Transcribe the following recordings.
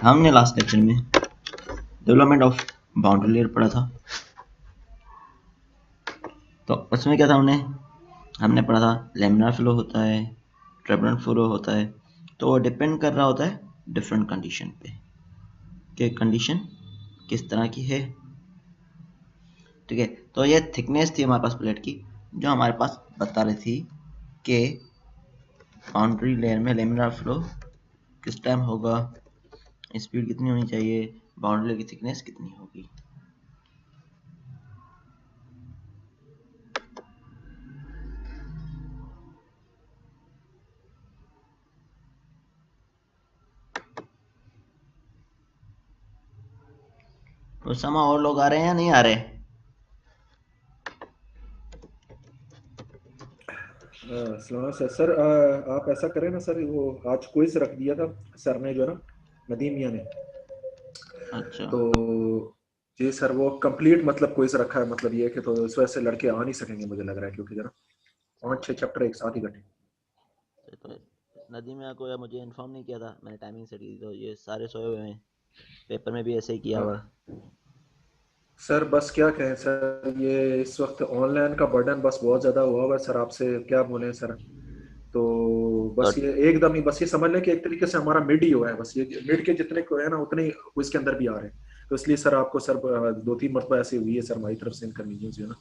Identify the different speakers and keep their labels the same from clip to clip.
Speaker 1: हमने last lecture में development of boundary layer पढ़ा था। तो उसमें क्या था, हमने पढ़ा था लैमिनार फ्लो होता है, टर्बुलेंट फ्लो होता है। तो वो डिपेंड कर रहा होता है डिफरेंट कंडीशन पे कि कंडीशन किस तरह की है। ठीक है, तो ये थिकनेस थी हमारे पास प्लेट की, जो हमारे पास बता रही थी कि बाउंड्री लेयर में लैमिनार फ्लो किस टाइम होगा, स्पीड कितनी होनी चाहिए, बाउंड्री लेयर की थिकनेस कितनी होगी। तो समा और लोग आ रहे हैं या नहीं आ रहे?
Speaker 2: सर आप ऐसा करें ना सर, वो आज क्विज रख दिया था सर ने, जो है ना, नदीम मियां ने।
Speaker 1: अच्छा,
Speaker 2: तो जी सर, वो कंप्लीट मतलब क्विज रखा है, मतलब ये कि तो इस वजह से लड़के आ नहीं सकेंगे मुझे लग रहा है, क्योंकि जो है ना 5-6 चैप्टर एक साथ ही घटे।
Speaker 1: तो नदी में को या मुझे इन्फॉर्म नहीं किया था, मैंने टाइमिंग सेट की, तो ये सारे सोए हुए हैं। पेपर में भी ऐसे ही किया हुआ है।
Speaker 2: हाँ सर, बस क्या कहें सर, ये इस वक्त ऑनलाइन का बर्डन बस बहुत ज्यादा हुआ हुआ है सर, आपसे क्या बोले सर। तो
Speaker 1: तो
Speaker 2: बस ये एकदम ही, बस ये समझ लें कि एक तरीके से हमारा मिड ही हुआ है, बस ये मिड के जितने को है ना उतने ही इसके अंदर भी आ रहे हैं। तो इसलिए सर आपको सर 2-3 मरतबा ऐसी हुई है सर हमारी तरफ से इनकन्वीनियंस, जो है ना,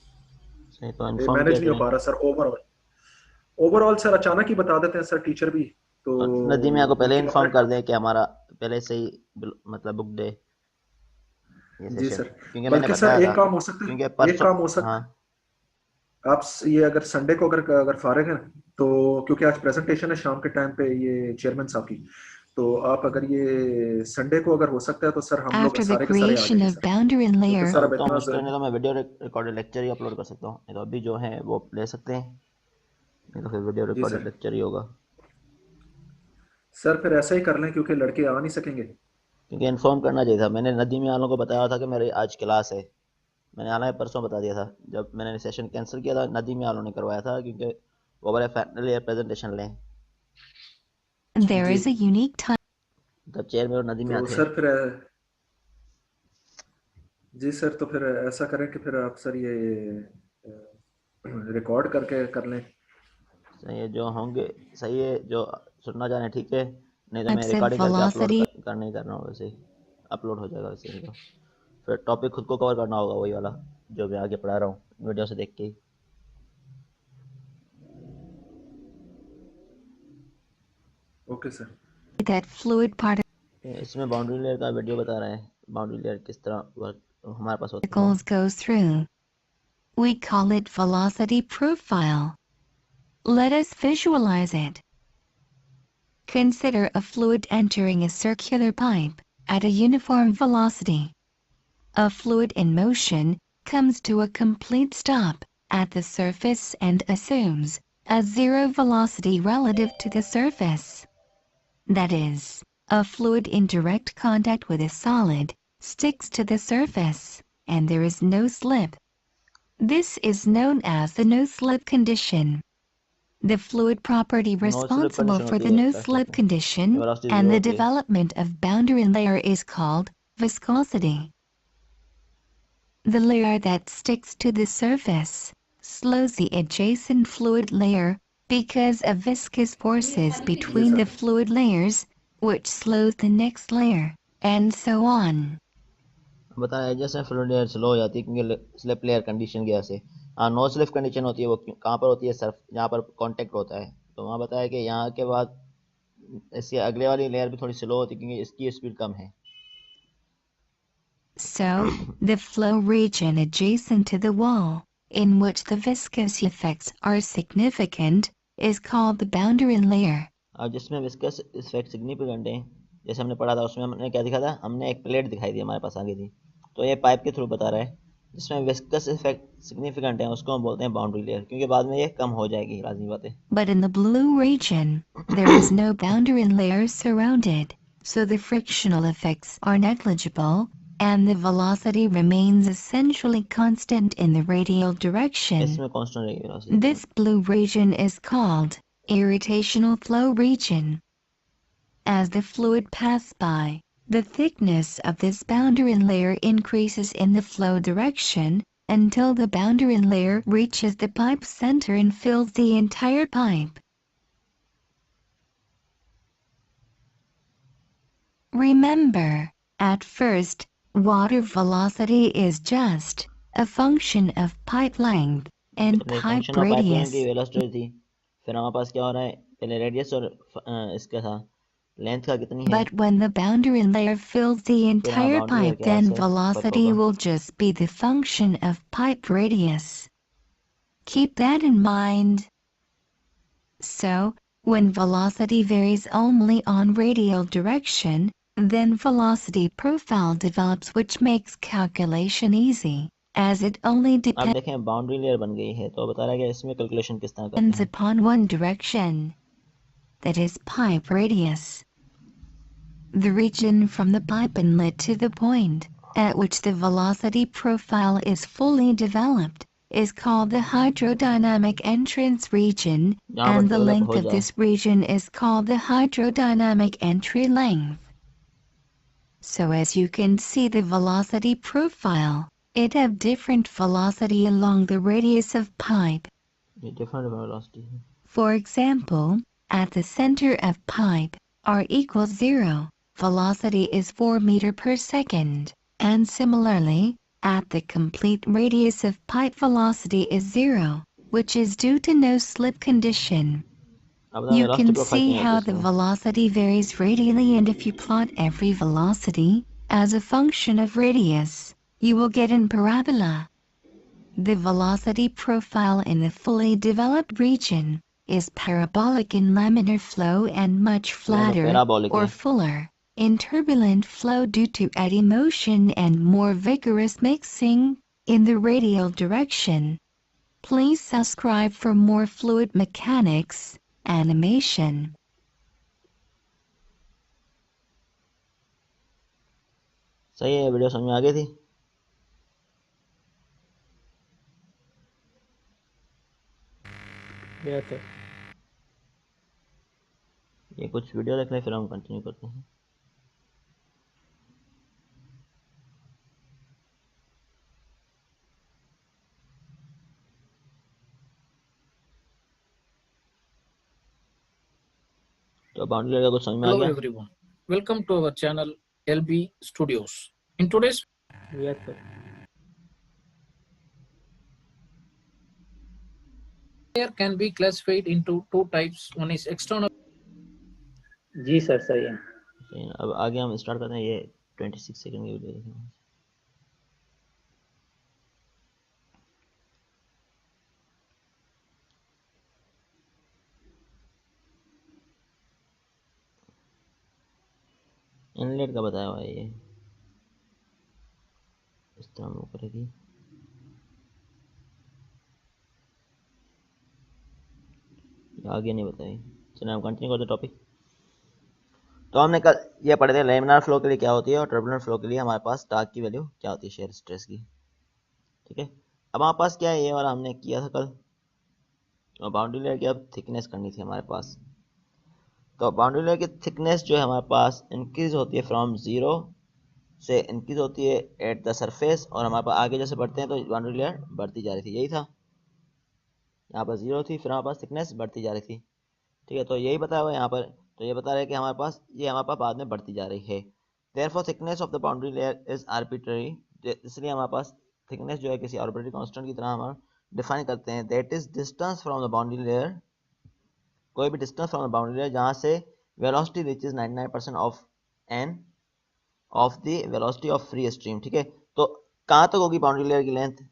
Speaker 1: सही, तो
Speaker 2: ये
Speaker 1: इन्फॉर्म किया
Speaker 2: मैनेज नहीं हो
Speaker 1: करें।
Speaker 2: पा रहा सर। ओवरऑल ओवरऑल सर अचानक ही बता देते हैं सर टीचर भी, तो
Speaker 1: और नदी में को पहले
Speaker 2: उनके अपने।
Speaker 1: इन्फॉर्म कर दें कि हमारा पहले से ही मतलब बुक डे ये
Speaker 2: जी
Speaker 1: सेशन,
Speaker 2: सर,
Speaker 1: क्योंकि मैंने
Speaker 2: बल्कि सर
Speaker 1: बताया था,
Speaker 2: एक काम हो सकता
Speaker 1: क्योंकि
Speaker 2: है, एक
Speaker 1: परसों।
Speaker 2: काम हो
Speaker 1: हाँ,
Speaker 2: सकता है, आप ये अगर संडे को अगर अगर फारिग हैं तो, क्योंकि आज प्रेजेंटेशन है शाम के टाइम पे ये चेयरमैन साहब की, तो आप अगर ये संडे को अगर हो सकता है तो सर हम लोग
Speaker 3: After the
Speaker 2: सारे के सारे आ
Speaker 3: creation
Speaker 2: जाएंगे
Speaker 3: of
Speaker 2: सर,
Speaker 3: boundary
Speaker 2: क्योंकि
Speaker 3: layer,
Speaker 2: सर
Speaker 1: अब
Speaker 2: अब
Speaker 1: तो
Speaker 2: इतना
Speaker 1: मुश्किल नहीं, तो मैं वीडियो रिकॉर्डेड लेक्चर ही अपलोड कर सकता हूँ, नहीं तो अभी जो है वो ले सकते हैं, नहीं तो फिर वीडियो
Speaker 2: जी
Speaker 1: रिकॉर्डेड
Speaker 2: सर।
Speaker 1: लेक्चर ही होगा।
Speaker 2: सर फिर ऐसा ही कर लें क्योंकि लड़के आ नहीं सकेंगे।
Speaker 1: क्योंकि इन्फॉर्म करना चाहिए था, मैंने नदी में वालों को बताया था कि मेरी आज क्लास है। मैंने हालांकि परसों बता दिया था, जब मैंने सेशन कैंसिल किया था नदी में वालों ने करवाया था, क्योंकि वो बोले फाइनल ईयर प्रेजेंटेशन लें।
Speaker 3: there
Speaker 2: जी
Speaker 3: is a unique time.
Speaker 1: तब चेयर में और नदी में
Speaker 2: तो
Speaker 1: आते।
Speaker 2: सर फिर जी सर, तो फिर ऐसा करें कि फिर आप सर ये रिकॉर्ड करके कर लें।
Speaker 1: सही है, जो होंगे सही है, जो सुनना चाहें ठीक है, नहीं तो मैं
Speaker 3: Types of
Speaker 1: रिकॉर्डिंग करके अपलोड
Speaker 3: velocity.
Speaker 1: करना ही करना होगा, वैसे ही अपलोड हो जाएगा वैसे ही। तो फिर टॉपिक खुद को कवर करना होगा, वही वाला जो मैं आगे पढ़ा रहा हूँ वीडियो से देख के ही।
Speaker 2: Okay sir.
Speaker 3: That fluid
Speaker 1: इसमें बाउंड्री लेयर का वीडियो बता रहा है, बाउंड्री लेयर किस तरह वर्क हमारे पास होती है।
Speaker 3: particles goes through. We call it velocity profile. Let us visualize it. Consider a fluid entering a circular pipe at a uniform velocity. A fluid in motion comes to a complete stop at the surface and assumes a zero velocity relative to the surface. That is, a fluid in direct contact with a solid sticks to the surface, and there is no slip. This is known as the no-slip condition. The fluid property
Speaker 1: no slip
Speaker 3: responsible
Speaker 1: condition
Speaker 3: for
Speaker 1: होती
Speaker 3: the
Speaker 1: है
Speaker 3: no-slip condition
Speaker 1: velocity
Speaker 3: and
Speaker 1: zero
Speaker 3: the
Speaker 1: होती है।
Speaker 3: development of boundary layer is called viscosity. The layer that sticks to the surface slows the adjacent fluid layer because of viscous forces
Speaker 2: जी
Speaker 3: between the
Speaker 2: sir.
Speaker 3: fluid layers, which slows the next layer, and so on.
Speaker 1: बताया जैसे fluid layer slow हो जाती है क्योंकि slip layer condition की वजह से। हाँ, नो स्लिप कंडीशन होती है, वो कहाँ पर होती है, सर्फ जहाँ पर कांटेक्ट होता है। तो वहाँ बताया कि यहाँ के बाद इसकी अगले वाली लेयर भी थोड़ी स्लो होती है क्योंकि इसकी स्पीड कम है।
Speaker 3: So, the flow region adjacent to the wall, in which the viscous effects are significant, is called the boundary layer.
Speaker 1: अब जिसमें विस्कस इफेक्ट सिग्निफिकेंट है, जैसे हमने पढ़ा था, उसमें हमने क्या दिखा था, हमने एक प्लेट दिखाई दी हमारे पास आगे थी, तो ये पाइप के थ्रू बता रहा है जिसमें विस्कस इफेक्ट सिग्निफिकेंट है, उसको हम बोलते हैं बाउंड्री लेयर, क्योंकि बाद में ये कम हो जाएगी, लाजमी बात है।
Speaker 3: But in the blue region, there is no boundary layer surrounded, so the frictional effects are negligible, and the velocity remains essentially constant in the radial direction.
Speaker 1: इसमें कांस्टेंट रहेगी velocity.
Speaker 3: This blue region is called irrotational flow region. As the fluid passes by, The thickness of this boundary layer increases in the flow direction until the boundary layer reaches the pipe center and fills the entire pipe. Remember, at first, water velocity is just a function of pipe length and
Speaker 1: पहले
Speaker 3: pipe
Speaker 1: function of pipeline की
Speaker 3: radius.
Speaker 1: Velocity थी, फिर हमारे पास क्या हो रहा है, पहले रेडियस और इसका था लेंथ का कितनी है,
Speaker 3: But when the boundary layer fills the
Speaker 1: फिर हमारा
Speaker 3: entire
Speaker 1: बाउंड्री लेयर
Speaker 3: pipe,
Speaker 1: के हिसाब
Speaker 3: then
Speaker 1: से फर्क
Speaker 3: velocity
Speaker 1: होगा।
Speaker 3: will just be the function of pipe radius. Keep that in mind. So, when velocity varies only on radial direction, then velocity profile develops, which makes calculation easy, as it only
Speaker 1: अब
Speaker 3: depends
Speaker 1: देखें boundary layer बन गई है, तो बता रहा है कि इसमें कैलकुलेशन किस तरह करते हैं।
Speaker 3: upon one direction, that is pipe radius. The region from the pipe inlet to the point at which the velocity profile is fully developed is called the hydrodynamic entrance region,
Speaker 1: जहाँ पर
Speaker 3: and the
Speaker 1: develop
Speaker 3: length
Speaker 1: हो
Speaker 3: of
Speaker 1: जाए।
Speaker 3: this region is called the hydrodynamic entry length. So as you can see the velocity profile, it have different velocity along the radius of pipe.
Speaker 1: ये different velocity है।
Speaker 3: For example, at the center of pipe, r equals 0, velocity is 4 meter per second, and similarly, at the complete radius of pipe velocity is 0, which is due to no slip condition.
Speaker 1: अब
Speaker 3: You
Speaker 1: velocity
Speaker 3: can
Speaker 1: profile
Speaker 3: see
Speaker 1: नहीं होती
Speaker 3: how the
Speaker 1: इसमें।
Speaker 3: velocity varies radially, and if you plot every velocity as a function of radius, you will get an parabola. The velocity profile in the fully developed region is parabolic in laminar flow and much
Speaker 1: यहाँ तो
Speaker 3: flatter
Speaker 1: parabolic
Speaker 3: or
Speaker 1: है।
Speaker 3: fuller in turbulent flow due to eddy motion and more vigorous mixing in the radial direction. Please subscribe for more fluid mechanics animation.
Speaker 1: सही है, video समझ में आ गई थी।
Speaker 4: Yes sir.
Speaker 1: ये कुछ वीडियो देख लें फिर हम कंटिन्यू करते हैं। तो बाउंड्री लेयर का कुछ समझ में आ
Speaker 4: Hello
Speaker 1: गया?
Speaker 4: everyone, welcome to our channel LB Studios. In today's
Speaker 2: yes sir.
Speaker 4: layer can be classified into two types. One is external.
Speaker 2: जी सर सही है।
Speaker 1: सही है, अब आगे हम स्टार्ट करते हैं। ये 26 सेकंड की वीडियो देखेंगे। इनलेट का बताया हुआ है, ये इस तरह मूव करेगी। आगे नहीं बताई। चलिए हम कंटिन्यू करते टॉपिक। तो हमने कल ये पढ़े थे लैमिनार फ्लो के लिए क्या होती है और टर्बुलेंट फ्लो के लिए हमारे पास टार्क की वैल्यू क्या होती है, शेयर स्ट्रेस की। ठीक है, अब हमारे पास क्या है, ये वाला हमने किया था कल। और बाउंड्री लेयर की अब थिकनेस करनी थी हमारे पास। तो बाउंड्री लेयर की थिकनेस जो है हमारे पास इंक्रीज होती है फ्रॉम 0 से इंक्रीज होती है एट द सरफेस, और हमारे पास आगे जैसे बढ़ते हैं तो बाउंड्री लेयर बढ़ती जा रही थी। यही था, यहाँ पर 0 थी, फिर हमारे पास थिकनेस बढ़ती जा रही थी। ठीक है, तो यही बताया हुआ है यहाँ पर। तो ये बता रहे हैं कि हमारे पास ये हमारे पास बाद में बढ़ती जा रही है। Therefore thickness of the boundary layer is arbitrary, इसलिए हमारे पास थिकनेस जो है किसी आर्बिट्ररी कांस्टेंट की तरह हम डिफाइन करते हैं। That is distance from the boundary layer, कोई भी distance from the boundary layer जहाँ से velocity reaches 99% of an of the velocity of free stream. ठीक है, तो कहाँ तक होगी बाउंड्री लेयर की लेंथ,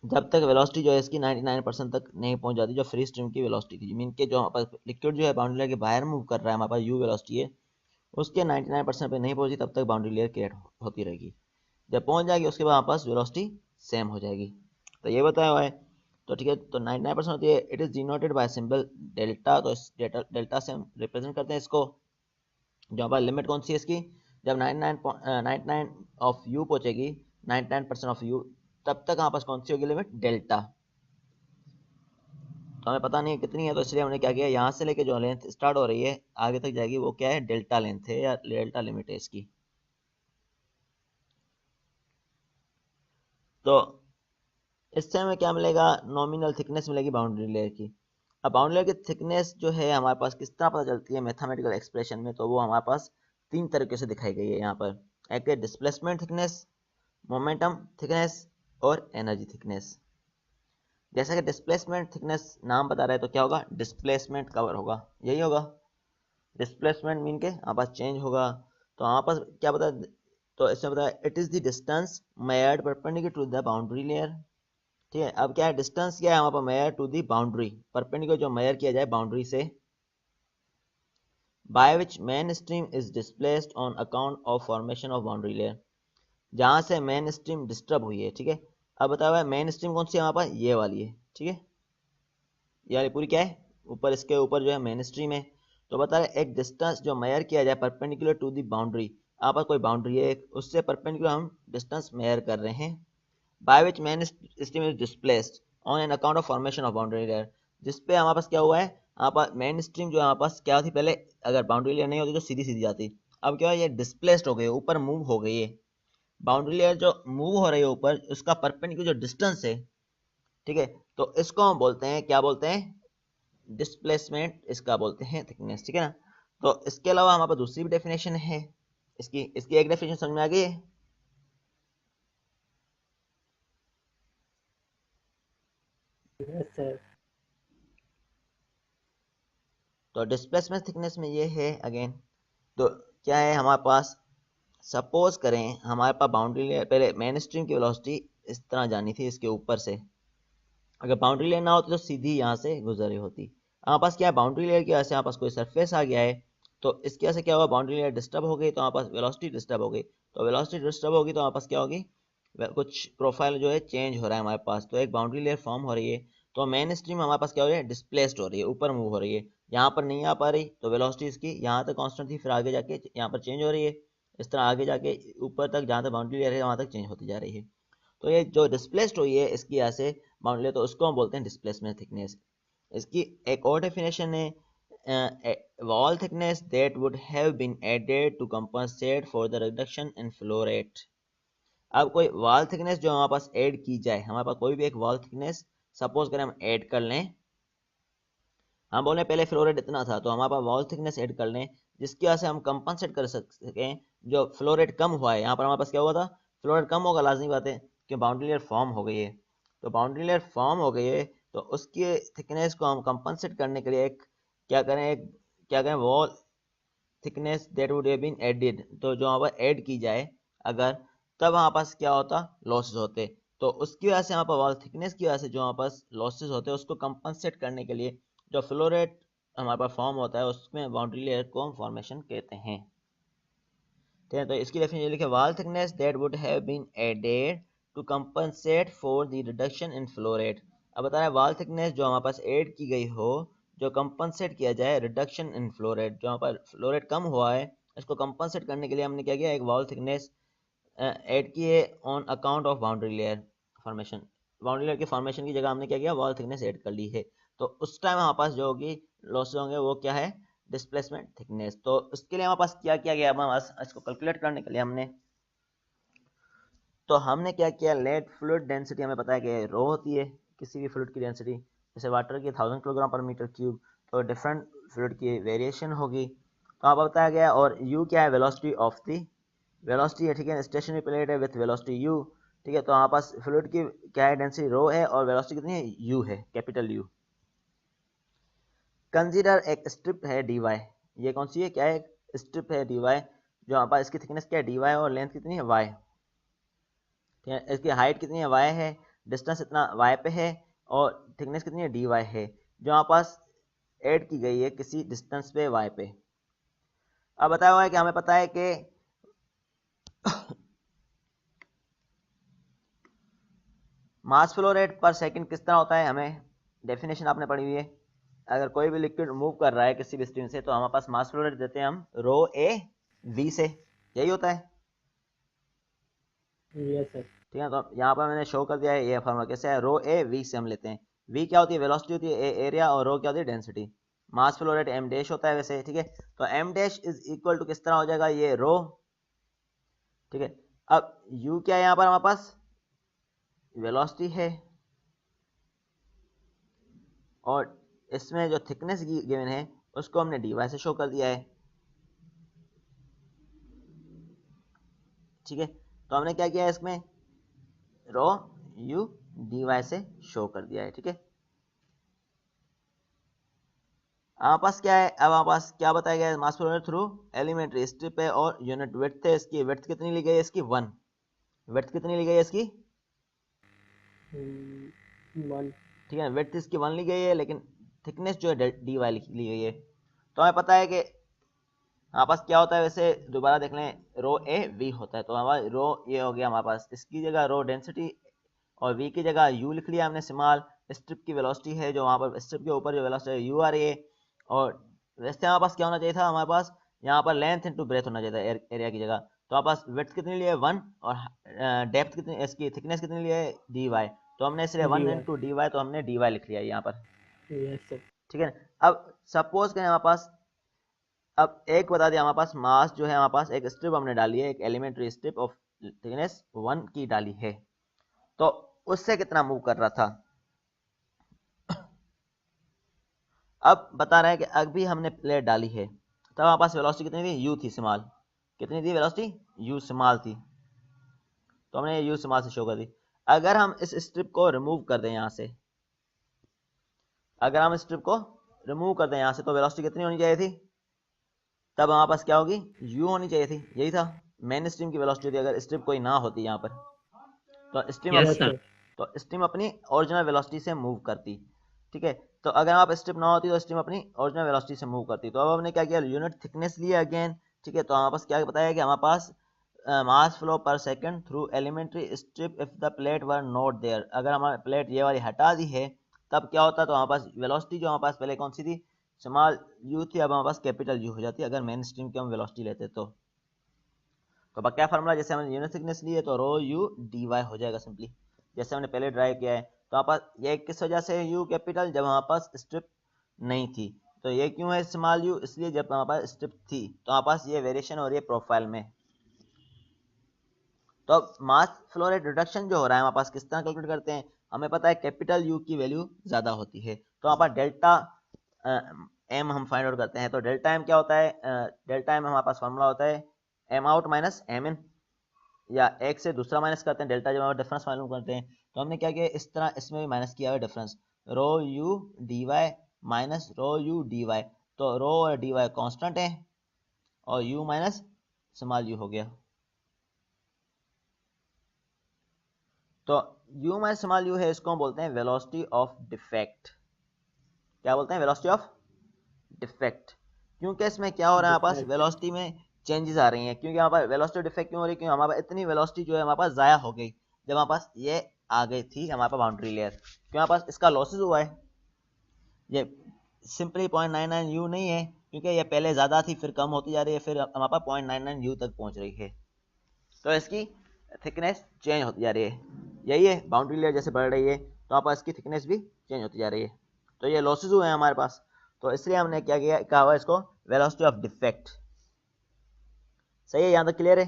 Speaker 1: जब तक वेलोसिटी जो है इसकी 99% तक नहीं पहुंच जाती, जो फ्री स्ट्रीम की वेलोसिटी थी। मीन के जो हमारे पास लिक्विड जो है बाउंड्री लेयर के बाहर मूव कर रहा है, हमारे पास यू वेलोसिटी है, उसके 99% पे नहीं पहुंची तब तक बाउंड्री लेयर क्रिएट होती रहेगी। जब पहुंच जाएगी उसके बाद हमारे पास वेलोसिटी सेम हो जाएगी। तो ये बताया हुआ है। तो ठीक है, तो 99% होती है। It is denoted by symbol delta. तो इस डेल्टा से हम रिप्रेजेंट करते हैं इसको। जो हमारे लिमिट कौन सी है इसकी, जब 99 ऑफ यू पहुंचेगी, 99% ऑफ यू, तब तक हमारे पास कौन सी होगी लिमिट, डेल्टा। तो हमें पता नहीं है कितनी है, तो इसलिए हमने क्या किया, यहाँ से लेके जो लेंथ स्टार्ट हो रही है आगे तक जाएगी वो क्या है, डेल्टा लेंथ है या डेल्टा लिमिट है इसकी। तो इससे हमें क्या मिलेगा, नॉमिनल थिकनेस मिलेगी बाउंड्री लेयर की। अब बाउंड्री लेयर की थिकनेस जो है हमारे पास किस तरह पता चलती है मैथमेटिकल एक्सप्रेशन में, तो वो हमारे पास 3 तरीके से दिखाई गई है यहाँ पर। एक है डिस्प्लेसमेंट थिकनेस, मोमेंटम थिकनेस और एनर्जी थिकनेस। जैसा कि डिस्प्लेसमेंट थिकनेस नाम बता रहा है, तो क्या होगा, डिस्प्लेसमेंट कवर होगा, यही होगा। डिस्प्लेसमेंट मीन के हमारे पास चेंज होगा। तो हमारे पास क्या बता, तो इसमें बताया it is the distance measured perpendicular to the boundary layer. ठीक है, अब क्या है, डिस्टेंस क्या है हमारे पास, measure to the boundary, perpendicular जो मेजर किया जाए बाउंड्री से, by which main stream is displaced on account of formation of boundary layer, जहां से मेन स्ट्रीम डिस्टर्ब हुई है। ठीक है, अब बताया हुआ है मेन स्ट्रीम कौन सी है हमारे पास, ये वाली है। ठीक है, ये वाली पूरी क्या है, ऊपर इसके ऊपर जो है मेन स्ट्रीम है। तो बता रहे एक डिस्टेंस जो मेजर किया जाए परपेंडिकुलर टू दी बाउंड्री, आप कोई बाउंड्री है उससे परपेंडिकुलर हम डिस्टेंस मेजर कर रहे हैं, by which main stream is displaced on an account of formation of boundary layer, जिसपे हमारे पास क्या हुआ है, हमारे पास मेन स्ट्रीम जो हमारे पास क्या थी पहले, अगर बाउंड्री लेयर नहीं होती तो सीधी सीधी जाती, अब क्या है ये डिस्प्लेस्ड हो गई, ऊपर मूव हो गई है। बाउंड्री लेयर जो मूव हो रही है ऊपर, उसका परपेंडिकुलर जो डिस्टेंस है, ठीक है, तो इसको हम बोलते हैं, क्या बोलते हैं, डिस्प्लेसमेंट, इसका बोलते हैं थिकनेस। ठीक है ना। तो इसके अलावा हमारे पास दूसरी भी डेफिनेशन है इसकी इसकी एक डेफिनेशन समझ में आ गई है। तो डिस्प्लेसमेंट थिकनेस में ये है अगेन, तो क्या है हमारे पास, सपोज करें हमारे पास बाउंड्री लेयर, पहले मेन स्ट्रीम की वेलोसिटी इस तरह जानी थी इसके ऊपर से, अगर बाउंड्री लेयर ना होती तो सीधी यहाँ से गुजर रही होती। हमारे पास क्या है, बाउंड्री लेयर की वजह से हमारे पास कोई सरफेस आ गया है, तो इसकी वजह से क्या होगा, बाउंड्री लेयर डिस्टर्ब हो गई, तो हमारे पास वेलोसिटी डिस्टर्ब हो गई। तो वेलोसिटी डिस्टर्ब होगी तो हमारे पास क्या होगी, कुछ प्रोफाइल जो है चेंज हो रहा है हमारे पास, तो एक बाउंड्री लेयर फॉर्म हो रही है। तो मेन स्ट्रीम हमारे पास क्या हो रही है, डिस्प्लेस्ड हो रही है, ऊपर मूव हो रही है, यहाँ पर नहीं आ पा रही, तो वेलोसिटी इसकी यहाँ तक कांस्टेंट थी, फिर आगे जाके यहाँ पर चेंज हो रही है, इस तरह आगे जाके ऊपर तक जहाँ तक बाउंड्री लेयर है वहाँ तक चेंज होती जा रही है। तो ये जो डिस्प्लेस्ड हुई है इसकी यहाँ से बाउंड्री लेयर, तो उसको हम बोलते हैं डिस्प्लेसमेंट थिकनेस। इसकी एक और डेफिनेशन है, wall thickness that would have been added to compensate for the reduction in flow rate। अब कोई वॉल थिकनेस जो हमारे पास ऐड की जाए, हमारे पास कोई भी एक वॉल थिकनेस सपोज करें हम ऐड कर लें, हम बोले पहले फ्लो रेट इतना था, तो हमारे पास वॉल थिकनेस ऐड कर लें जिसकी वजह से हम कंपनसेट कर सकें जो फ्लो रेट कम हुआ है। यहाँ पर हमारे पास क्या हुआ था, फ्लो रेट कम होगा, लाजमी बात है कि बाउंड्री लेयर फॉर्म हो गई है। तो बाउंड्री लेयर फॉर्म हो गई है, तो उसकी थिकनेस को हम कंपनसेट करने के लिए एक क्या करें, wall thickness that would have been added, तो जो हमारे पास ऐड की जाए अगर, तब हमारे पास क्या होता, लॉसेस होते। तो उसकी वजह से हमारे पास वॉल थिकनेस की वजह से जो हमारे पास लॉसेस होते हैं उसको कंपनसेट करने के लिए जो फ्लो रेट हमारे पास फॉर्म होता है उसमें बाउंड्री लेयर को हम फॉर्मेशन कहते हैं। ठीक है, तो इसकी डेफिनेशन लिखे, wall thickness that would have been added to compensate for the reduction in flow rate. अब बता रहा है वॉल थिकनेस जो हमारे पास ऐड की गई हो, जो कंपनसेट किया जाए रिडक्शन इन फ्लो रेट, जो हमारे पास फ्लो रेट कम हुआ है इसको कंपनसेट करने के लिए हमने क्या किया, एक वॉल थिकनेस ऐड की है on account of boundary layer formation. Boundary layer के फॉर्मेशन की जगह हमने क्या किया, वॉल थिकनेस ऐड कर ली है। तो उस टाइम हमारे पास जो होगी लॉसेस होंगे वो क्या है, डिस्प्लेसमेंट थिकनेस। तो उसके लिए हमारे पास क्या किया गया, हमारे पास इसको कैलकुलेट करने के लिए हमने क्या किया, लेट फ्लूइड डेंसिटी हमें पता है कि रो होती है किसी भी फ्लूइड की डेंसिटी, जैसे वाटर की 1000 किलोग्राम पर मीटर क्यूब, तो डिफरेंट फ्लूइड की वेरिएशन होगी, तो आपको बताया गया। और यू क्या है, वेलोसिटी ऑफ दी, वेलोसिटी है, ठीक है, स्टेशनरी प्लेट है विथ वेलोसिटी यू, ठीक है, तो हमारे पास फ्लूइड की क्या है, डेंसिटी रो है और वेलोसिटी कितनी है, यू है, कैपिटल यू। कंसीडर एक स्ट्रिप है dy, ये कौन सी है, क्या है, एक स्ट्रिप है dy, जो हमारे पास इसकी थिकनेस क्या है, dy और लेंथ कितनी है, y, ठीक है, इसकी हाइट कितनी है, y है, डिस्टेंस इतना y पे है और थिकनेस कितनी है, dy है, जो हमारे पास ऐड की गई है किसी डिस्टेंस पे y पे। अब बताया हुआ है कि हमें पता है कि मास फ्लो रेट पर सेकंड किस तरह होता है, हमें डेफिनेशन आपने पढ़ी हुई है, अगर कोई भी लिक्विड मूव कर रहा है किसी भी स्ट्रीम से तो हमारे पास मास फ्लो रेट देते हैं हम रो ए वी से, यही होता है।
Speaker 5: Yes sir.
Speaker 1: ठीक है, तो यहाँ पर मैंने शो कर दिया है ये फॉर्मूला कैसे है, रो ए वी से हम लेते हैं। v क्या होती है, वेलोसिटी होती है एरिया, और रो क्या होती है, density. Mass flow rate m dash होता है वैसे, ठीक है। तो m dash is equal to किस तरह हो जाएगा, ये रो, ठीक है। अब u क्या है यहाँ पर हमारे पास, वेलोसिटी है, और इसमें जो थिकनेस गिवन है उसको हमने dy से शो कर दिया है, ठीक है। तो हमने क्या किया है, इसमें रो u dy से शो कर दिया है, ठीक है। हमारे पास क्या है, अब हमारे पास क्या बताया गया है, mass flow rate through elementary strip है और यूनिट विड्थ है, इसकी विड्थ कितनी ली गई है, इसकी 1, विड्थ कितनी ली गई है इसकी,
Speaker 5: 1,
Speaker 1: ठीक है। विड्थ इसकी 1 ली गई है, लेकिन थिकनेस जो है dy ली गई है। तो हमें पता है कि हमारे पास क्या होता है, वैसे दोबारा देख लें, रो ए वी होता है, तो हमारा रो ये हो गया हमारे पास, इसकी जगह रो डेंसिटी और वी की जगह यू लिख लिया हमने, स्मॉल स्ट्रिप की वेलोसिटी है जो वहाँ पर स्ट्रिप के ऊपर जो वेलोसिटी है यू आ रही है, और वैसे हमारे पास क्या होना चाहिए था, हमारे पास यहाँ पर लेंथ इनटू ब्रेथ होना चाहिए था एरिया की जगह। तो हमारे पास विड्थ कितनी ली है 1, और डेप्थ कितनी, इसकी थिकनेस कितनी ली है dy, तो हमने इसलिए 1
Speaker 5: dy,
Speaker 1: इंटू dy, तो हमने dy लिख लिया यहाँ पर,
Speaker 5: यस सर,
Speaker 1: ठीक है। अब सपोज करें हमारे पास, अब एक बता दिया, हमारे पास मास जो है, हमारे पास एक स्ट्रिप हमने डाली है, एक एलिमेंट्री स्ट्रिप ऑफ थिकनेस 1 की डाली है, तो उससे कितना मूव कर रहा था। अब बता रहा है कि अभी हमने प्लेट डाली है, तब हमारे पास वेलोसिटी कितनी थी, u थी स्मॉल, कितनी थी वेलोसिटी, u स्मॉल थी, तो हमने u स्मॉल से शो कर दी। अगर हम इस स्ट्रिप को रिमूव कर दें यहाँ से, अगर हम स्ट्रिप को रिमूव कर दें यहाँ से, तो वेलोसिटी कितनी होनी चाहिए थी, तब हमारे पास क्या होगी, u होनी चाहिए थी, यही था मेन स्ट्रीम की वेलोसिटी थी, अगर स्ट्रिप कोई ना होती यहाँ पर, तो स्ट्रीम
Speaker 5: यस
Speaker 1: अपनी,
Speaker 5: सर,
Speaker 1: तो स्ट्रीम अपनी ओरिजिनल वेलोसिटी से मूव करती, ठीक है। तो अगर आप स्ट्रिप ना होती तो स्ट्रीम अपनी ओरिजिनल वेलोसिटी से मूव करती। तो अब हमने क्या किया, यूनिट थिकनेस लिया अगेन, ठीक है। तो हमारे पास क्या बताया कि हमारे पास mass flow per second through elementary strip if the plate were not there, अगर हमारे प्लेट ये वाली हटा दी है तब क्या होता, तो हमारे पास वेलोसिटी जो हमारे पास पहले कौन सी थी, स्मॉल u थी, अब हमारे पास कैपिटल U हो जाती है अगर मेन स्ट्रीम की हम वेलोसिटी लेते तो क्या फार्मूला, जैसे हमने यूनिट थिकनेस ली है तो रो u dy हो जाएगा सिंपली, जैसे हमने पहले ड्राइव किया है। तो हमारे पास ये किस वजह से u कैपिटल, जब हमारे पास स्ट्रिप नहीं थी, तो ये क्यों है स्मॉल u, इसलिए जब हमारे पास स्ट्रिप थी तो हमारे पास ये वेरिएशन हो रही है प्रोफाइल में। तो अब मास फ्लो रेट रिडक्शन जो हो रहा है हमारे पास किस तरह कैलकुलेट करते हैं, हमें पता है कैपिटल U की वैल्यू ज़्यादा होती है, तो हमारे पास डेल्टा m हम फाइंड आउट करते हैं। तो डेल्टा m क्या होता है, डेल्टा m हमारे पास फार्मूला होता है m आउट माइनस m इन, या एक से दूसरा माइनस करते हैं डेल्टा, जब हम डिफरेंस मालूम करते हैं। तो हमने क्या किया, इस तरह इसमें भी माइनस किया हुआ डिफरेंस, रो u dy minus rho u dy, तो रो और dy कांस्टेंट है और u माइनस स्मॉल u हो गया। तो u माइनस स्मॉल u है, इसको हम बोलते हैं वेलोसिटी ऑफ डिफेक्ट। क्या बोलते हैं, वेलोसिटी ऑफ डिफेक्ट, क्योंकि इसमें क्या हो रहा है हमारे पास, वेलोसिटी में चेंजेस आ रही हैं। क्योंकि हमारे पास वेलोसिटी डिफेक्ट क्यों हो रही है, क्योंकि हमारे पास इतनी वेलोसिटी जो है हमारे पास ज़ाया हो गई जब हमारे पास ये आ गई थी हमारे पास बाउंड्री लेयर, क्योंकि हमारे पास इसका लॉसेस हुआ है। ये सिंपली 0.99 u नहीं है, क्योंकि ये पहले ज़्यादा थी फिर कम होती जा रही है, फिर हमारे पास 0.99 u तक पहुंच रही है, तो इसकी थिकनेस चेंज होती जा रही है। यही है, बाउंड्री लेयर जैसे बढ़ रही है तो हमारे पास इसकी थिकनेस भी चेंज होती जा रही है, तो ये लॉसेस हुए हैं हमारे पास। तो इसलिए हमने क्या किया, कहा हुआ इसको वेलोसिटी ऑफ डिफेक्ट। सही है, यहाँ तक क्लियर है,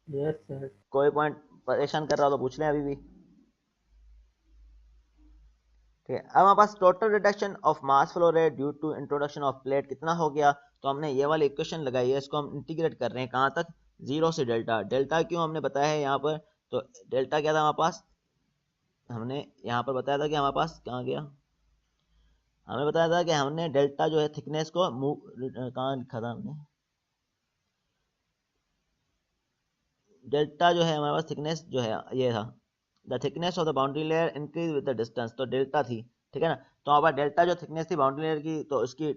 Speaker 5: यस सर,
Speaker 1: कोई पॉइंट परेशान कर रहा हो तो पूछ लें अभी भी, ठीक है। अब हमारे पास total reduction of mass flow rate due to introduction of plate कितना हो गया, तो हमने ये वाली इक्वेशन लगाई है, इसको हम इंटीग्रेट कर रहे हैं कहाँ तक, 0 से डेल्टा। डेल्टा क्यों हमने बताया है यहाँ पर, तो डेल्टा क्या था हमारे पास, हमने यहाँ पर बताया था कि हमारे पास कहाँ गया, हमें बताया था कि हमने डेल्टा जो है थिकनेस को मूव, कहाँ लिखा था हमने, डेल्टा जो है हमारे पास थिकनेस जो है ये था, the thickness of the boundary layer increase with the distance, तो डेल्टा थी, ठीक है ना। तो हमारे पास डेल्टा जो थिकनेस थी बाउंड्री लेयर की, तो उसकी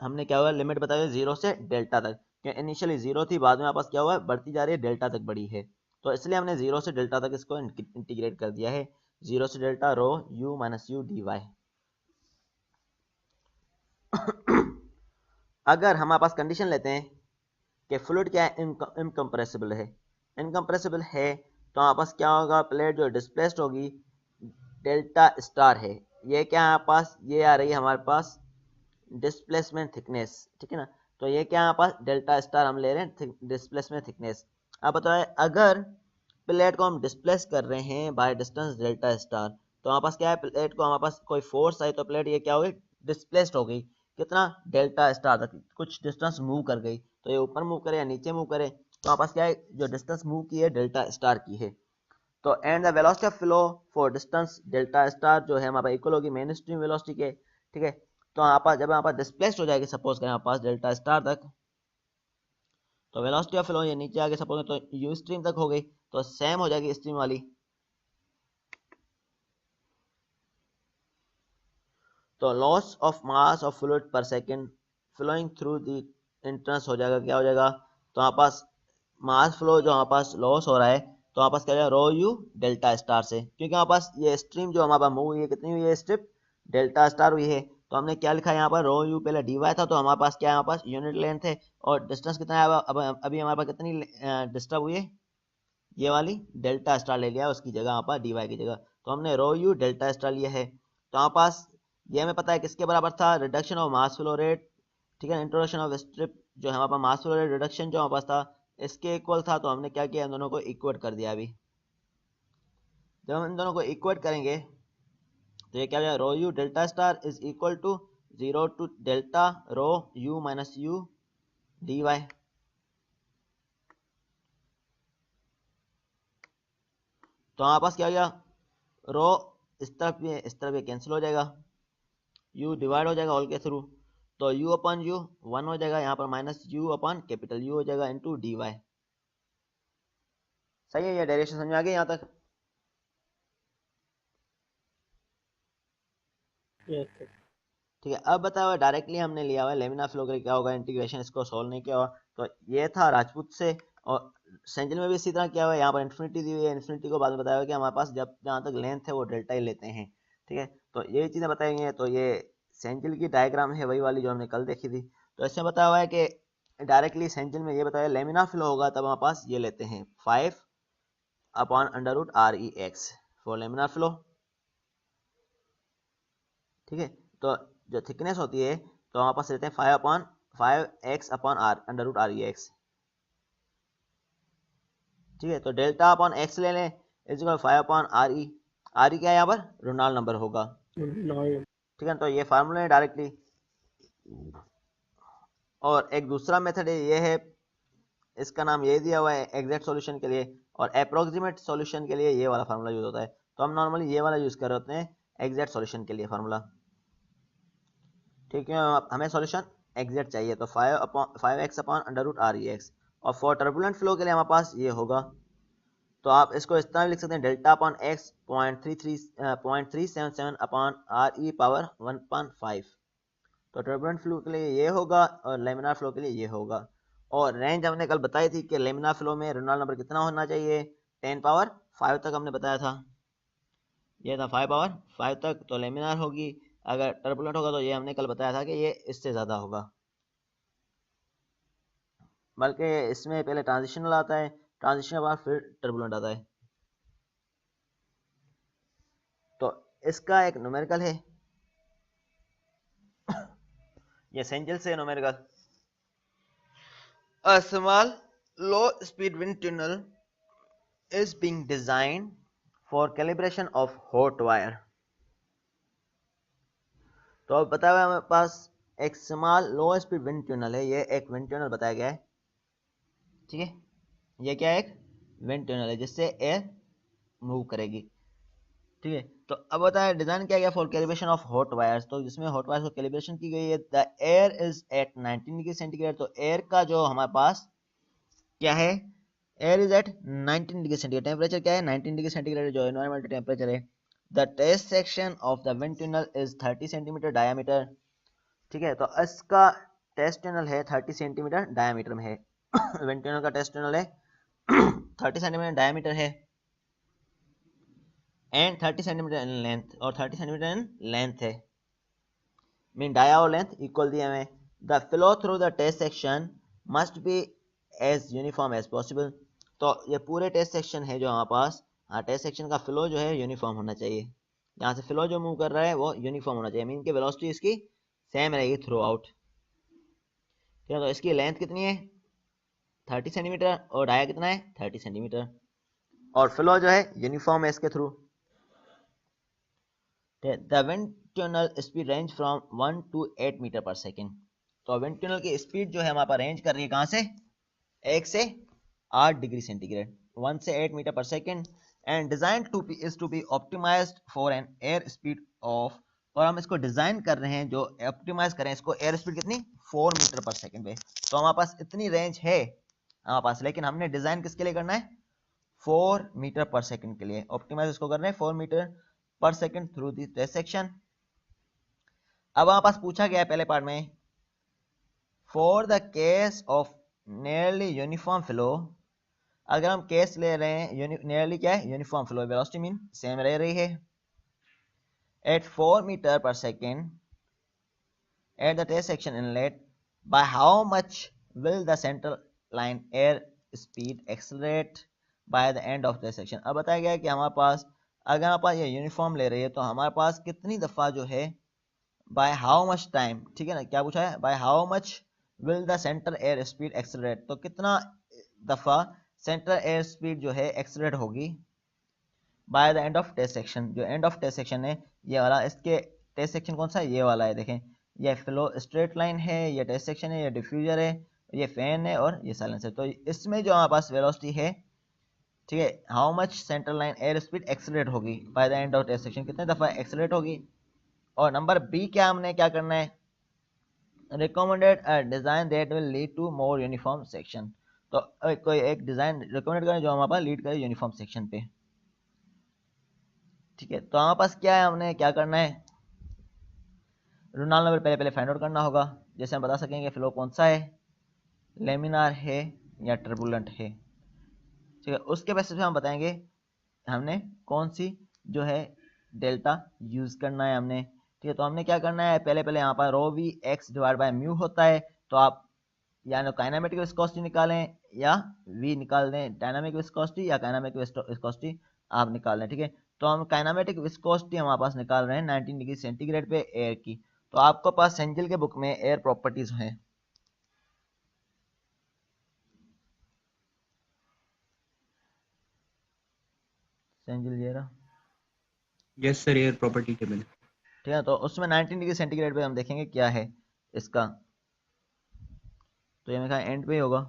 Speaker 1: हमने क्या हुआ, लिमिट बताई 0 से डेल्टा तक, क्योंकि इनिशियली 0 थी, बाद में हमारे पास क्या हुआ, बढ़ती जा रही है, डेल्टा तक बढ़ी है, तो इसलिए हमने 0 से डेल्टा तक इसको इंटीग्रेट कर दिया है, 0 से delta rho u minus u dy। अगर हमारे पास कंडीशन लेते हैं कि फ्लूइड क्या है, इनकम्प्रेसिबल है, इनकम्प्रेसिबल है, तो हमारे पास क्या होगा, प्लेट जो डिस्प्लेस्ड होगी डेल्टा स्टार है, ये क्या है हमारे पास, ये आ रही है हमारे पास डिस्प्लेसमेंट थिकनेस, ठीक है ना। तो ये क्या है हमारे पास डेल्टा स्टार हम ले रहे हैं डिस्प्लेसमेंट थिकनेस। अब बताए अगर प्लेट को हम डिस्प्लेस कर रहे हैं बाय डिस्टेंस डेल्टा स्टार, तो हमारे पास क्या है, प्लेट को हमारे पास कोई फोर्स आई तो प्लेट ये क्या हो गई, डिस्प्लेस्ड हो गई, कितना, डेल्टा स्टार तक कुछ डिस्टेंस मूव कर गई। तो ये ऊपर मूव करे या नीचे मूव करे, तो हमारे पास क्या है, जो डिस्टेंस मूव की है डेल्टा स्टार की है। तो and the velocity of flow for distance delta star जो है हमारे पास इक्वल होगी मेन स्ट्रीम वेलोसिटी के, ठीक है। तो यहाँ पर जब यहाँ पर डिस्प्लेस्ड हो जाएगी, सपोज करें यहाँ पास डेल्टा स्टार तक, तो वेलोसिटी ऑफ फ्लो ये नीचे आगे सपोज तो यू स्ट्रीम तक हो गई, तो सेम हो जाएगी स्ट्रीम वाली। तो loss of mass of fluid per second flowing through the entrance हो जाएगा, क्या हो जाएगा, तो हमारे पास मास फ्लो जो हमारे पास लॉस हो रहा है, तो हमारे पास क्या हो जाएगा, रो यू डेल्टा स्टार से, क्योंकि हमारे पास ये स्ट्रीम जो हमारे पास मूव हुई है कितनी हुई है, स्ट्रिप डेल्टा स्टार हुई है। तो हमने क्या लिखा है यहाँ पर, रो यू पहले डी वाई था, तो हमारे पास क्या है, हमारे पास यूनिट लेंथ है और डिस्टेंस कितना है, अब अभी हमारे पास कितनी डिस्टर्ब हुई है, ये वाली डेल्टा स्टार ले लिया उसकी जगह यहाँ पर डी वाई की जगह, तो हमने रो यू डेल्टा स्टार लिया है। तो हमारे पास ये हमें पता है किसके बराबर था, reduction of mass flow rate, ठीक है, इंट्रोडक्शन ऑफ स्ट्रिप जो है हमारे पास मास फ्लो रेट रिडक्शन जो हमारे पास था इसके इक्वल था, तो हमने क्या किया, इन दोनों को इक्वेट कर दिया। अभी जब हम इन दोनों को इक्वेट करेंगे तो ये क्या हो जाएगा, rho u delta star is equal to 0 to delta rho u minus u d Y. तो हमारे पास क्या हो गया, रो इस तरफ भी इस तरफ भी कैंसिल हो जाएगा, यू डिवाइड हो जाएगा ऑल के थ्रू, तो यू अपन यू 1 हो जाएगा, यहाँ पर minus you upon capital you हो जाएगा इनटू डी वाई। सही है, ये डायरेक्शन समझ में आ गई यहाँ तक।
Speaker 5: Yes, sir.
Speaker 1: ठीक है, अब बताओ डायरेक्टली हमने लिया हुआ है लेमिना फ्लो के लिए क्या होगा, इंटीग्रेशन इसको सॉल्व नहीं किया हुआ। तो ये था राजपूत से, और सेंजल में भी इसी तरह किया हुआ है, यहाँ पर इन्फिनिटी दी हुई है, इन्फिनिटी को बाद में बताया हुआ कि हमारे पास जब जहाँ तक लेंथ है वो डेल्टा ही लेते हैं, ठीक है। तो ये चीज़ें बताई गई हैं। तो ये सेंजल की डायग्राम है वही वाली जो हमने कल देखी थी। तो इसमें बताया हुआ है कि डायरेक्टली सेंजल में ये बताया लेमिना फ्लो होगा तब हमारे पास ये लेते हैं 5 upon under root R E X for laminar flow, ठीक है। तो जो थिकनेस होती है तो हमारे पास लेते हैं 5 upon R under root R E X, ठीक है। तो डेल्टा अपॉन एक्स ले लें is equal 5 upon R E क्या है यहाँ पर, रोनाल्ड नंबर होगा,
Speaker 5: No.
Speaker 1: ठीक है। तो ये फार्मूला है डायरेक्टली। और एक दूसरा मेथड है, ये है, इसका नाम ये दिया हुआ है एग्जैक्ट सॉल्यूशन के लिए, और अप्रोक्सीमेट सॉल्यूशन के लिए ये वाला फार्मूला यूज होता है। तो हम नॉर्मली ये वाला यूज कर रहे होते हैं एग्जैक्ट सॉल्यूशन के लिए फार्मूला, ठीक है। हमें सॉल्यूशन एग्जैक्ट चाहिए, तो 5x upon under root R E X, और फॉर टर्बुलेंट फ्लो के लिए हमारे पास ये होगा। तो आप इसको इस तरह लिख सकते हैं, delta upon x 0.377 upon R ई पावर 1.5। तो टर्बुलेंट फ्लो के लिए ये होगा और लेमिनार फ्लो के लिए ये होगा। और रेंज हमने कल बताई थी कि लेमिनार फ्लो में रेनॉल्ड नंबर कितना होना चाहिए, 10 पावर 5 तक हमने बताया था, ये था 5 पावर 5 तक। तो लेमिनार होगी, अगर टर्बुलेंट होगा तो ये हमने कल बताया था कि ये इससे ज़्यादा होगा, बल्कि इसमें पहले ट्रांजिशनल आता है, ट्रांजिशन के बाद फिर टर्बुलेंट आता है। तो इसका एक न्यूमेरिकल है, ये सेंजल से numerical, a small low speed wind tunnel is being designed for calibration of hot wire। तो अब बताया हुआ हमारे पास एक स्मॉल लो स्पीड विंड टनल है, ये एक विंड टनल बताया गया है, ठीक है। ये क्या है, एक विंड टनल है जिससे एयर मूव करेगी, ठीक है। तो अब बताया डिजाइन किया गया for calibration of hot wires, तो जिसमें हॉट वायर्स को कैलिब्रेशन की गई है। The air is at 19 degree centigrade, तो एयर का जो हमारे पास क्या है, air is at 19 degree centigrade, temperature क्या है 19 डिग्री सेंटीग्रेड जो एनवायरमेंटल टेम्परेचर है। The test section of the wind tunnel is 30 centimetre diameter, ठीक है। तो इसका टेस्ट टनल है 30 सेंटीमीटर डायमीटर में है विंड टनल का टेस्ट टनल है 30 सेंटीमीटर डायमीटर है, एंड 30 सेंटीमीटर इन लेंथ, और 30 सेंटीमीटर इन लेंथ है, मीन डाया और लेंथ इक्वल दिया हमें। The flow through the test section must be as uniform as possible, तो ये पूरे टेस्ट सेक्शन है जो हमारे पास, हाँ टेस्ट सेक्शन का फ्लो जो है यूनिफॉर्म होना चाहिए, यहाँ से फ्लो जो मूव कर रहा है वो यूनिफॉर्म होना चाहिए, मीन कि वेलोसिटी इसकी सेम रहेगी थ्रू आउट। ठीक है, तो इसकी लेंथ कितनी है 30 सेंटीमीटर और डाया कितना है 30 सेंटीमीटर, और फ्लो जो है यूनिफॉर्म है इसके थ्रू। The wind tunnel speed range from 1 to 8 metre per second. तो विंड टनल की स्पीड जो है हमारे पास रेंज कर रही है कहाँ से 1 से 8 डिग्री सेंटीग्रेड, 1 से 8 metre per second, and design to be optimised for an air speed of, और हम इसको डिजाइन कर रहे हैं जो ऑप्टिमाइज करें इसको एयर स्पीड कितनी 4 मीटर पर सेकेंड पे। तो हमारे पास इतनी रेंज है हमारे पास, लेकिन हमने डिजाइन किसके लिए करना है 4 मीटर पर सेकेंड के लिए, ऑप्टिमाइज इसको कर रहे हैं 4 metre per second through this section. अब हमारे पास पूछा गया है पहले पार्ट में for the case of nearly uniform flow, अगर हम केस ले रहे हैं नियरली क्या है uniform flow, velocity mean same रह रही है at 4 meter per second at the test section inlet, by how much will the central line air speed accelerate by the end of the section। अब बताया गया है कि हमारे पास अगर हमारे पास ये यूनिफॉर्म ले रही है तो हमारे पास कितनी दफ़ा जो है by how much time, ठीक है ना, क्या पूछा है by how much will the central air speed accelerate, तो कितना दफ़ा सेंट्रल एयर स्पीड जो है एक्सेलरेट होगी by the end of test section. जो एंड ऑफ टेस्ट सेक्शन है ये वाला, इसके टेस्ट सेक्शन कौन सा है ये वाला है, देखें ये फ्लो स्ट्रेट लाइन है, ये टेस्ट सेक्शन है, ये डिफ्यूजर है, ये फैन है और ये साइलेंस है। तो इसमें जो हमारे पास वेलोसिटी है, ठीक है, how much central line air speed accelerate होगी by the end of test section, कितने दफ़ा एक्सेलरेट होगी। और नंबर बी क्या हमने क्या करना है recommended design that will lead to more uniform section. तो कोई एक डिज़ाइन रिकमेंडेड करें जो हमारे पास लीड करे यूनिफॉर्म सेक्शन पे। ठीक है, तो हमारे पास क्या है, हमने क्या करना है रेनॉल्ड्स नंबर पहले फाइंड आउट करना होगा, जैसे हम बता सकेंगे फ्लो कौन सा है लेमिनार है या टर्बुलेंट है। ठीक है, उसके बेसिस पे हम बताएंगे हमने कौन सी जो है डेल्टा यूज करना है हमने। ठीक है, तो हमने क्या करना है पहले यहाँ पर rho v x divide by mu होता है, तो आप या तो काइनेमेटिक विस्कोसिटी निकालें या वी निकाल दें, डायनामिक विस्कोसिटी या काइनेमेटिक विस्कोसिटी आप निकाल लें। ठीक है, तो हम काइनेमेटिक विस्कोसिटी हमारे पास निकाल रहे हैं 19 डिग्री सेंटीग्रेड पे एयर की। तो आपको पास सेंजिल के बुक में एयर प्रॉपर्टीज हैं, सेंजिल ये रहा,
Speaker 6: yes sir air property table.
Speaker 1: ठीक है, तो उसमें 19 डिग्री सेंटीग्रेड पे हम देखेंगे क्या है इसका, तो ये मेरा एंड पे ही होगा।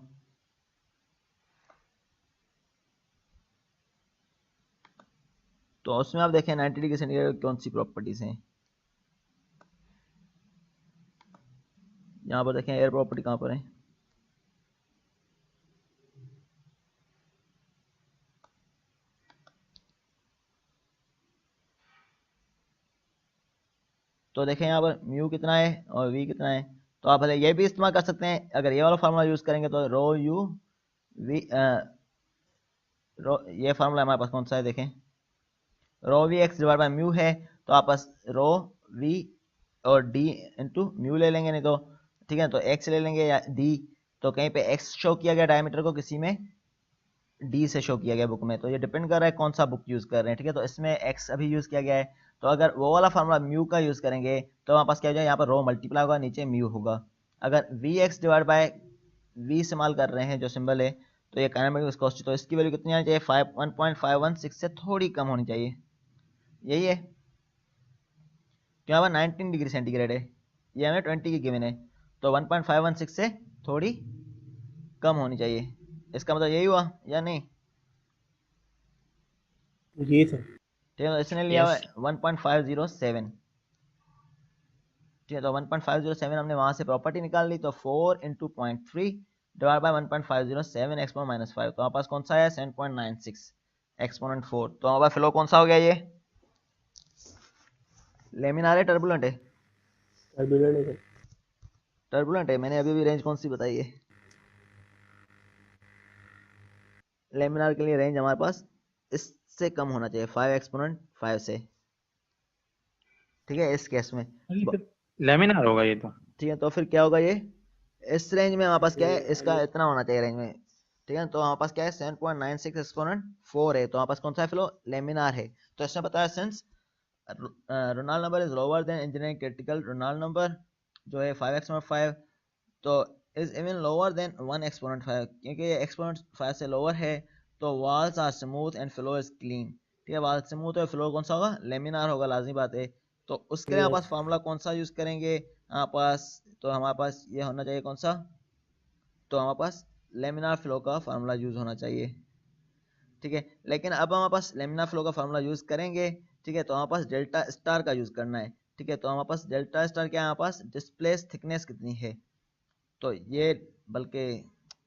Speaker 1: तो उसमें आप देखें 90 डिग्री सेंटीग्रेड कौन सी प्रॉपर्टीज हैं, यहाँ पर देखें एयर प्रॉपर्टी कहाँ पर है, तो देखें यहाँ पर म्यू कितना है और वी कितना है। तो आप भले ये भी इस्तेमाल कर सकते हैं, अगर ये वाला फार्मूला यूज करेंगे तो रो यू वी ये फार्मूला हमारे पास कौन सा है देखें, rho v x divide by mu है, तो आप बस रो वी और डी इंटू म्यू ले लेंगे, नहीं तो ठीक है तो एक्स ले लेंगे या डी, तो कहीं पे एक्स शो किया गया डायमीटर को, किसी में डी से शो किया गया बुक में, तो ये डिपेंड कर रहा है कौन सा बुक यूज कर रहे हैं। ठीक है, तो इसमें एक्स अभी यूज किया गया है, तो अगर वो वाला फार्मूला म्यू का यूज करेंगे तो हमारे पास क्या हो जाए यहाँ पर रो मल्टीप्लाई होगा नीचे म्यू होगा। अगर V x divide by V इस्तेमाल कर रहे हैं जो सिंबल है, तो ये काइनेमेटिक विस्कोसिटी, तो इसकी वैल्यू कितनी आनी चाहिए 1.516 से थोड़ी कम होनी चाहिए, यही है क्यों यहाँ पर 19 डिग्री सेंटीग्रेड है, ये हमें 20 की गिवन है, तो 1.516 से थोड़ी कम होनी चाहिए, इसका मतलब यही हुआ या नहीं।
Speaker 5: जी सर।
Speaker 1: ठीक है, तो इसने लिया हुआ 1.507, ठीक है, तो 1.507 हमने वहां से प्रॉपर्टी निकाल ली, तो 4 into 0.3 divide by 1.507 exponent minus 5, तो हमारे पास कौन सा है 7.96 एक्सपोनेंट 4। तो हमारे पास फ्लो कौन सा हो गया, ये लेमिनार है टर्बुलेंट है,
Speaker 5: टर्बुलेंट है सर।
Speaker 1: टर्बुलेंट है, मैंने अभी भी रेंज कौन सी बताई है, लेमिनार के लिए रेंज हमारे पास इससे कम होना चाहिए 5 एक्सपोनेंट 5 से। ठीक है, इस केस में
Speaker 7: लेमिनार होगा ये तो।
Speaker 1: ठीक है, तो फिर क्या होगा ये इस रेंज में हमारे पास क्या है, इसका इतना होना चाहिए रेंज में। ठीक है, तो हमारे पास क्या है 7.96 एक्सपोनेंट 4 है, तो हमारे पास कौन सा है फ्लो लेमिनार है। तो इसमें बताया since Reynolds number is lower than engineering critical Reynolds number जो है 5x05, तो is even lower than 1 exponent 5, क्योंकि ये एक्सपोनेंट 5 से लोअर है। तो walls are smooth and flow is clean. ठीक है, वॉल स्मूथ है, फ्लो कौन सा होगा, लेमिनार होगा, लाजमी बात है। तो उसके लिए हमारे पास फार्मूला कौन सा यूज करेंगे हमारे पास, तो हमारे पास ये होना चाहिए कौन सा, तो हमारे पास लेमिनार फ्लो का फार्मूला यूज होना चाहिए। ठीक है, लेकिन अब हमारे पास लेमिनार फ्लो का फार्मूला यूज करेंगे। ठीक है, तो हमारे पास डेल्टा स्टार का यूज करना है। ठीक है, तो हमारे पास डेल्टा स्टार क्या है, हमारे पास डिस्प्लेस थिकनेस कितनी है, तो ये बल्कि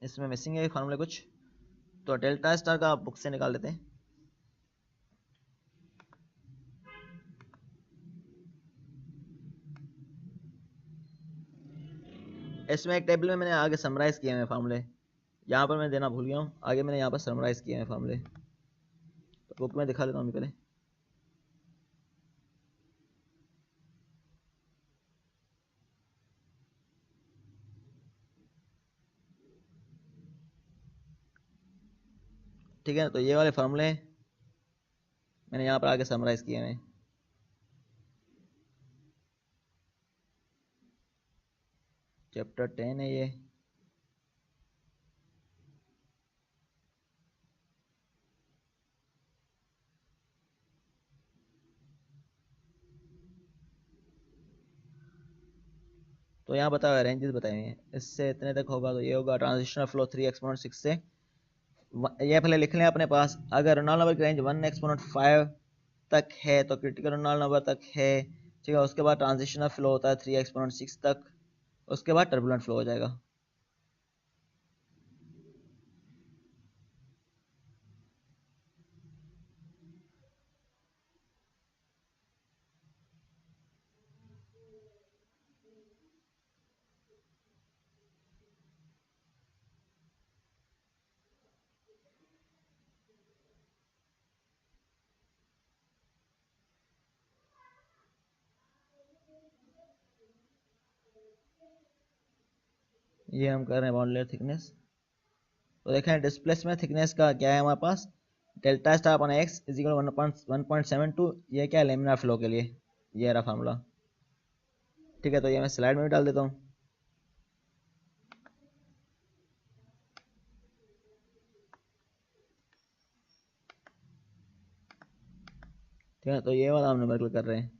Speaker 1: इसमें मिसिंग है फार्मूले कुछ, तो डेल्टा स्टार का बुक से निकाल लेते हैं। इसमें एक टेबल में मैंने आगे समराइज किए हैं फार्मूले, यहाँ पर मैं देना भूल गया हूँ, आगे मैंने यहाँ पर समराइज किए हैं फार्मूले, तो बुक में दिखा लेता हूँ पहले। ठीक है, तो ये वाले फार्मूले मैंने यहाँ पर आगे समराइज किए हैं। चैप्टर 10 है ये। तो यहाँ बताया रेंजेस बताए हुए हैं, इससे इतने तक होगा तो ये होगा ट्रांजिशनल फ्लो 3 एक्सपोनेंट 6 से, ये पहले लिख लें अपने पास। अगर रोनाल्ड नंबर की रेंज 1 एक्सपोनेंट 5 तक है तो क्रिटिकल रोनाल्ड नंबर तक है। ठीक है, उसके बाद ट्रांजिशनल फ्लो होता है 3 एक्सपोनेंट 6 तक, उसके बाद टर्बुलेंट फ्लो हो जाएगा। ये हम कर रहे हैं बाउंड लेयर थिकनेस। तो देखें डिस्प्लेसमेंट थिकनेस का क्या है हमारे पास, delta star upon x is equal 1.72, ये क्या है लेमिनार फ्लो के लिए, ये रहा फार्मूला। ठीक है, तो ये मैं स्लाइड में भी डाल देता हूँ। ठीक है, तो ये वाला हम नंबर कर रहे हैं।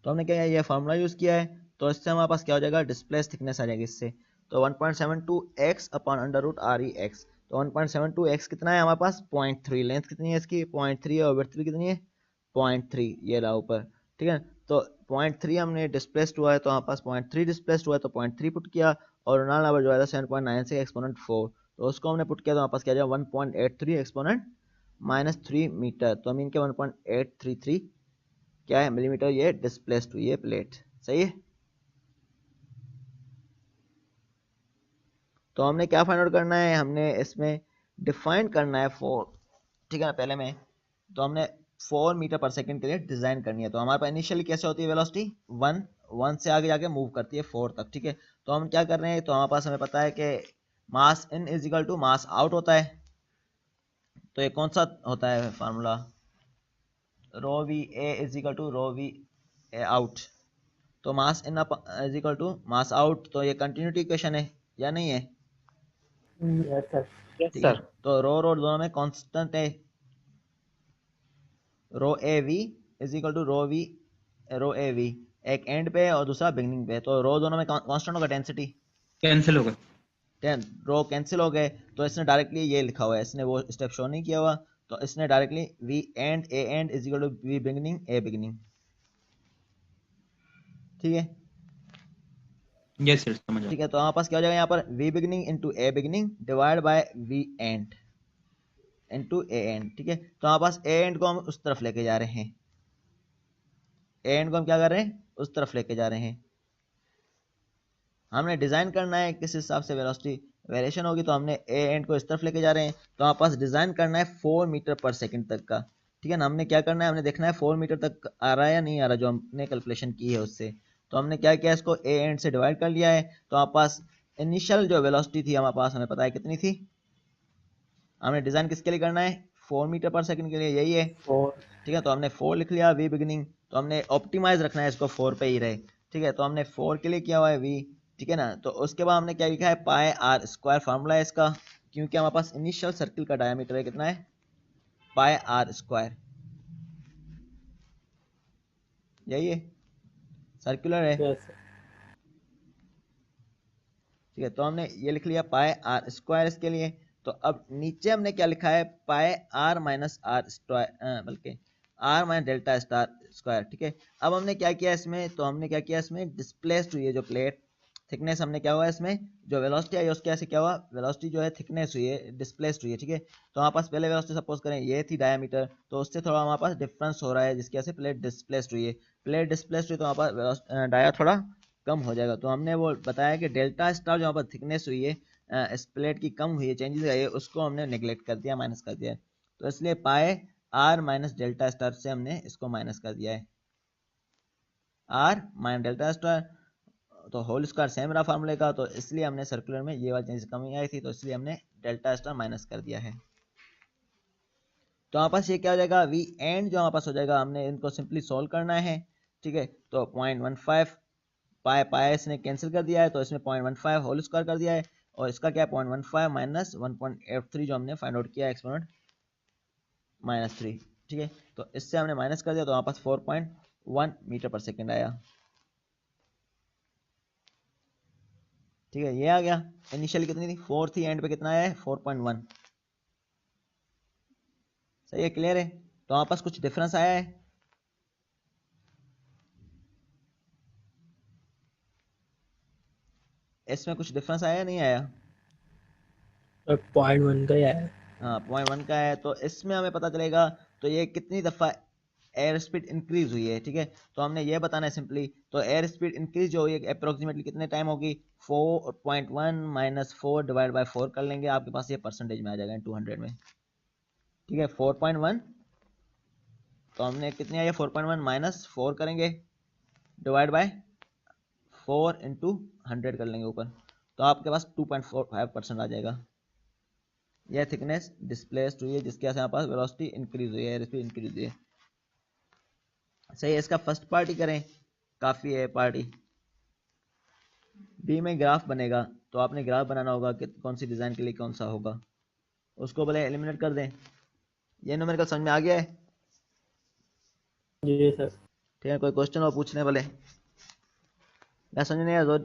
Speaker 1: तो हमने क्या ये फार्मूला यूज़ किया है, तो इससे हमारे पास क्या हो जाएगा, डिस्प्लेस थिकनेस आ जाएगी इससे। तो 1.72x upon under root R E X, तो 1.72x कितना है हमारे पास 0.3, लेंथ कितनी है इसकी 0.3 है, और विड्थ भी कितनी है 0.3, ये रहा ऊपर। ठीक है, तो 0.3 हमने डिस्प्लेस्ड हुआ है, तो हमारे पास 0.3 डिस्प्लेस्ड हुआ है, तो 0.3 पुट किया, और रोनाल्ड नंबर जो है 7.96 एक्सपोनेंट 4, तो उसको हमने पुट किया, तो हमारे पास क्या जाएगा 1.83 एक्सपोनेंट -3 मीटर, तो मीन के 1.833 क्या है मिलीमीटर ये डिस्प्लेस्ड हुई है प्लेट। सही है, तो हमने क्या फाइंड आउट करना है, हमने इसमें डिफाइन करना है 4। ठीक है ना, पहले में तो हमने 4 मीटर पर सेकंड के लिए डिजाइन करनी है। तो हमारे पास इनिशियली कैसे होती है वेलोसिटी 1 से आगे जाके मूव करती है 4 तक। ठीक है, तो हम क्या कर रहे हैं, तो हमारे पास हमें पता है कि mass in is equal to mass out होता है। तो ये कौन सा होता है formula, rho v a is equal to rho v a out. तो mass in is equal to mass out, तो ये कंटिन्यूटी इक्वेशन है या नहीं है।
Speaker 5: Yes sir.
Speaker 7: यस
Speaker 1: ठीक है,
Speaker 7: सर।
Speaker 1: तो रो दोनों में कांस्टेंट है, rho a v is equal to rho a v एक एंड पे और दूसरा बिगनिंग पे, तो रो दोनों में कांस्टेंट होगा डेंसिटी,
Speaker 6: कैंसिल होगा।
Speaker 1: रो कैंसिल हो गए, तो इसने डायरेक्टली ये लिखा हुआ है, इसने वो स्टेप शो नहीं किया हुआ, तो इसने directly V and A and is equal to V beginning A beginning. ठीक है,
Speaker 6: यस सर, समझ
Speaker 1: ठीक है, तो हमारे पास क्या हो जाएगा यहाँ पर V beginning into A beginning divide by V end into A end. ठीक है, तो हमारे पास ए एंड को हम उस तरफ लेके जा रहे हैं, ए एंड को हम क्या कर रहे हैं उस तरफ लेके जा रहे हैं। हमने डिजाइन करना है किस हिसाब से वेलोसिटी, वेरिएशन होगी तो हमने ए एंड को इस तरफ लेके जा रहे हैं, तो हमारे पास डिजाइन करना है 4 मीटर पर सेकंड तक का। ठीक है ना, हमने क्या करना है, हमने देखना है 4 मीटर तक आ रहा है या नहीं आ रहा, जो हमने कैलकुलेशन की है उससे। तो हमने क्या किया, इसको ए एंड से डिवाइड कर लिया है, तो हमारे पास इनिशियल जो वेलोसिटी थी हमारे पास, हमें पता है कितनी थी। हमने डिजाइन किसके लिए करना है, 4 मीटर पर सेकंड के लिए, यही है।
Speaker 5: 4
Speaker 1: ठीक है, तो हमने 4 लिख लिया वी बिगिनिंग, तो हमने ऑप्टिमाइज रखना है इसको 4 पे ही रहे। ठीक है, तो हमने 4 के लिए किया हुआ है वी। ठीक है ना, तो उसके बाद हमने क्या लिखा है, पाई आर स्क्वायर, फार्मूला है इसका, क्योंकि हमारे पास इनिशियल सर्किल का डायमीटर है कितना है, पाई आर स्क्वायर, यही है, सर्कुलर है।
Speaker 5: Yes sir.
Speaker 1: ठीक है, तो हमने ये लिख लिया पाई आर स्क्वायर इसके लिए। तो अब नीचे हमने क्या लिखा है, pi R minus R square, बल्कि R minus delta star square. ठीक है, अब हमने क्या किया इसमें, तो हमने क्या किया इसमें, डिस्प्लेस्ड हुई है जो प्लेट थिकनेस, हमने क्या हुआ इसमें, जो वेलोसिटी आई उसके ऐसे क्या हुआ, वेलोसिटी जो है थिकनेस हुई है, डिस्प्लेस्ड हुई है। ठीक है, तो हमारे पास पहले वेलोसिटी सपोज करें ये थी डायमीटर, तो उससे थोड़ा हमारे पास डिफरेंस हो रहा है, जिसकी वजह से प्लेट डिस्प्लेस्ड हुई है। प्लेट डिस्प्लेस्ड हुई तो हमारे पास डाया थोड़ा कम हो जाएगा। तो हमने वो बताया कि डेल्टा स्टार जो हमारे पास थिकनेस हुई है, इस प्लेट की कम हुई है, चेंजेस आई है, उसको हमने नेग्लेक्ट कर दिया, माइनस कर दिया है। तो इसलिए पाए आर माइनस डेल्टा स्टार से हमने इसको माइनस कर दिया है, आर माइनस डेल्टा स्टार, तो होल स्क्वायर सेम रहा फार्मूले का, तो इसलिए हमने सर्कुलर में ये वाली चेंज कमी आई थी, तो इसलिए हमने डेल्टा स्टार माइनस कर दिया है। तो हमारे पास ये क्या हो जाएगा, वी एंड जो हमारे पास हो जाएगा, हमने इनको सिंपली सोल्व करना है। ठीक है, तो 0.15 पाए पाए इसने कैंसिल कर दिया है, तो इसमें 0.15 होल स्क्वायर कर दिया है, और इसका क्या 0.15 माइनस 1.83 जो हमने फाइंड आउट किया एक्सपोनेंट -3। ठीक है, तो इससे हमने माइनस कर दिया, तो हमारे पास 4.1 मीटर पर सेकेंड आया। ठीक है, ये आ गया। इनिशियली कितनी थी, 4 थी, एंड पे कितना आया है, 4.1। सही है, क्लियर है। तो हमारे पास कुछ डिफरेंस आया है, इसमें कुछ डिफरेंस आया नहीं आया,
Speaker 5: 0.1 का ही आया है।
Speaker 1: हाँ 0.1 का है। तो इसमें हमें पता चलेगा, तो ये कितनी दफ़ा एयर स्पीड इंक्रीज हुई है। ठीक है, तो हमने ये बताना है सिंपली, तो एयर स्पीड इंक्रीज जो हुई है अप्रोक्सीमेटली कितने टाइम होगी, 4.1 माइनस 4 डिवाइड बाई 4 कर लेंगे, आपके पास ये परसेंटेज में आ जाएगा 200 में। ठीक है, 4.1, तो हमने कितनी आई है 4.1 माइनस 4 करेंगे डिवाइड बाय 4 इंटू 100 कर लेंगे ऊपर, तो आपके पास 2.45% आ जाएगा। यह थिकनेस डिस्प्लेस्ड हुई है, जिसके वजह से हमारे पास वेलोसिटी इंक्रीज हुई है, एयर स्पीड इंक्रीज हुई है। सही है, इसका फर्स्ट पार्ट ही करें, काफ़ी है पार्टी। बी में ग्राफ बनेगा, तो आपने ग्राफ बनाना होगा कि कौन सी डिज़ाइन के लिए कौन सा होगा, उसको भले एलिमिनेट कर दें। ये न्यूमेरिकल समझ में आ गया है।
Speaker 5: जी सर।
Speaker 1: ठीक है, कोई क्वेश्चन और पूछने वाले, मैं समझ नहीं आया,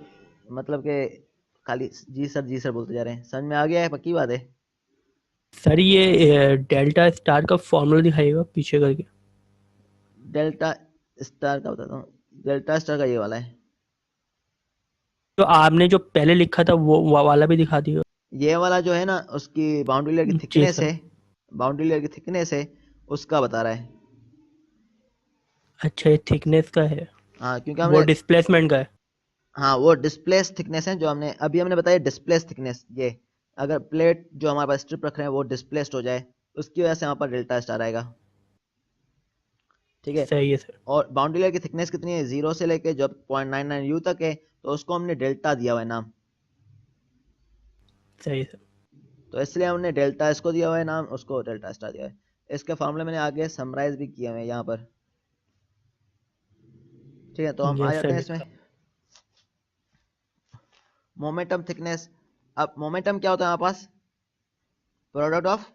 Speaker 1: मतलब कि खाली जी सर बोलते जा रहे हैं, समझ में आ गया है, पक्की बात है।
Speaker 5: सर ये डेल्टा स्टार का फॉर्मूला दिखाइएगा पीछे करके।
Speaker 1: डेल्टा स्टार का बताता हूँ, डेल्टा स्टार का ये वाला है,
Speaker 5: तो आपने जो पहले लिखा था वो वाला भी दिखा दिया।
Speaker 1: ये वाला जो है ना, उसकी बाउंड्री लेयर की
Speaker 5: जी
Speaker 1: थिकनेस
Speaker 5: सर।
Speaker 1: है, बाउंड्री लेयर की थिकनेस है, उसका बता रहा है।
Speaker 5: अच्छा, ये थिकनेस का है,
Speaker 1: हाँ, क्योंकि
Speaker 5: वो
Speaker 1: हमने,
Speaker 5: डिस्प्लेसमेंट का है।
Speaker 1: हाँ वो डिस्प्लेस थिकनेस है, जो हमने अभी हमने बताया डिस्प्लेस थिकनेस। ये अगर प्लेट जो हमारे पास स्ट्रिप रख रहे हैं वो डिस्प्लेस्ड हो जाए, उसकी वजह से हमारे पास डेल्टा स्टार आएगा। ठीक है,
Speaker 5: सही है सर।
Speaker 1: और बाउंड्री लेयर की थिकनेस कितनी है, 0 से लेके जब 0.99 यू तक है, तो उसको हमने डेल्टा दिया हुआ है नाम,
Speaker 5: सही है सर।
Speaker 1: तो इसलिए हमने डेल्टा इसको दिया हुआ है नाम, उसको डेल्टा स्टार दिया है। इसके फॉर्मूले मैंने आगे समराइज भी किए हुए हैं यहाँ पर। ठीक है, तो हम आ
Speaker 5: यस
Speaker 1: जाते
Speaker 5: सर,
Speaker 1: हैं
Speaker 5: लिखा।
Speaker 1: इसमें, मोमेंटम थिकनेस। अब मोमेंटम क्या होता है हमारे पास, प्रोडक्ट ऑफ,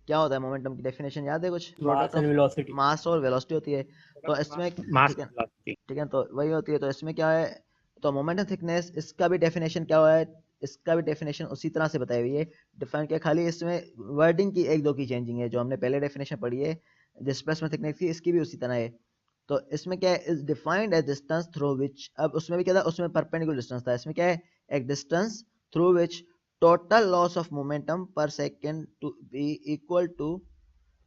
Speaker 1: क्या होता है मोमेंटम की डेफिनेशन याद है कुछ, product
Speaker 5: mass and
Speaker 1: of
Speaker 5: velocity.
Speaker 1: Mass और वेलोसिटी होती है। तो इसमें
Speaker 7: मास
Speaker 1: ठीक है,
Speaker 7: वेलोसिटी।
Speaker 1: ठीक है, तो वही होती है। तो इसमें क्या है, तो मोमेंटम थिकनेस, इसका भी डेफिनेशन क्या हुआ है, इसका भी डेफिनेशन उसी तरह से बताई हुई है, डिफाइन किया, खाली इसमें वर्डिंग की एक दो की चेंजिंग है, जो हमने पहले डेफिनेशन पढ़ी है डिस्प्लेसमेंट थिकनेस की, इसकी भी उसी तरह है। तो इसमें क्या है, is defined as distance through which, अब उसमें भी क्या था, उसमें परपेंडिकुलर डिस्टेंस था, इसमें क्या है, एक distance through which total loss of momentum per second to be equal to,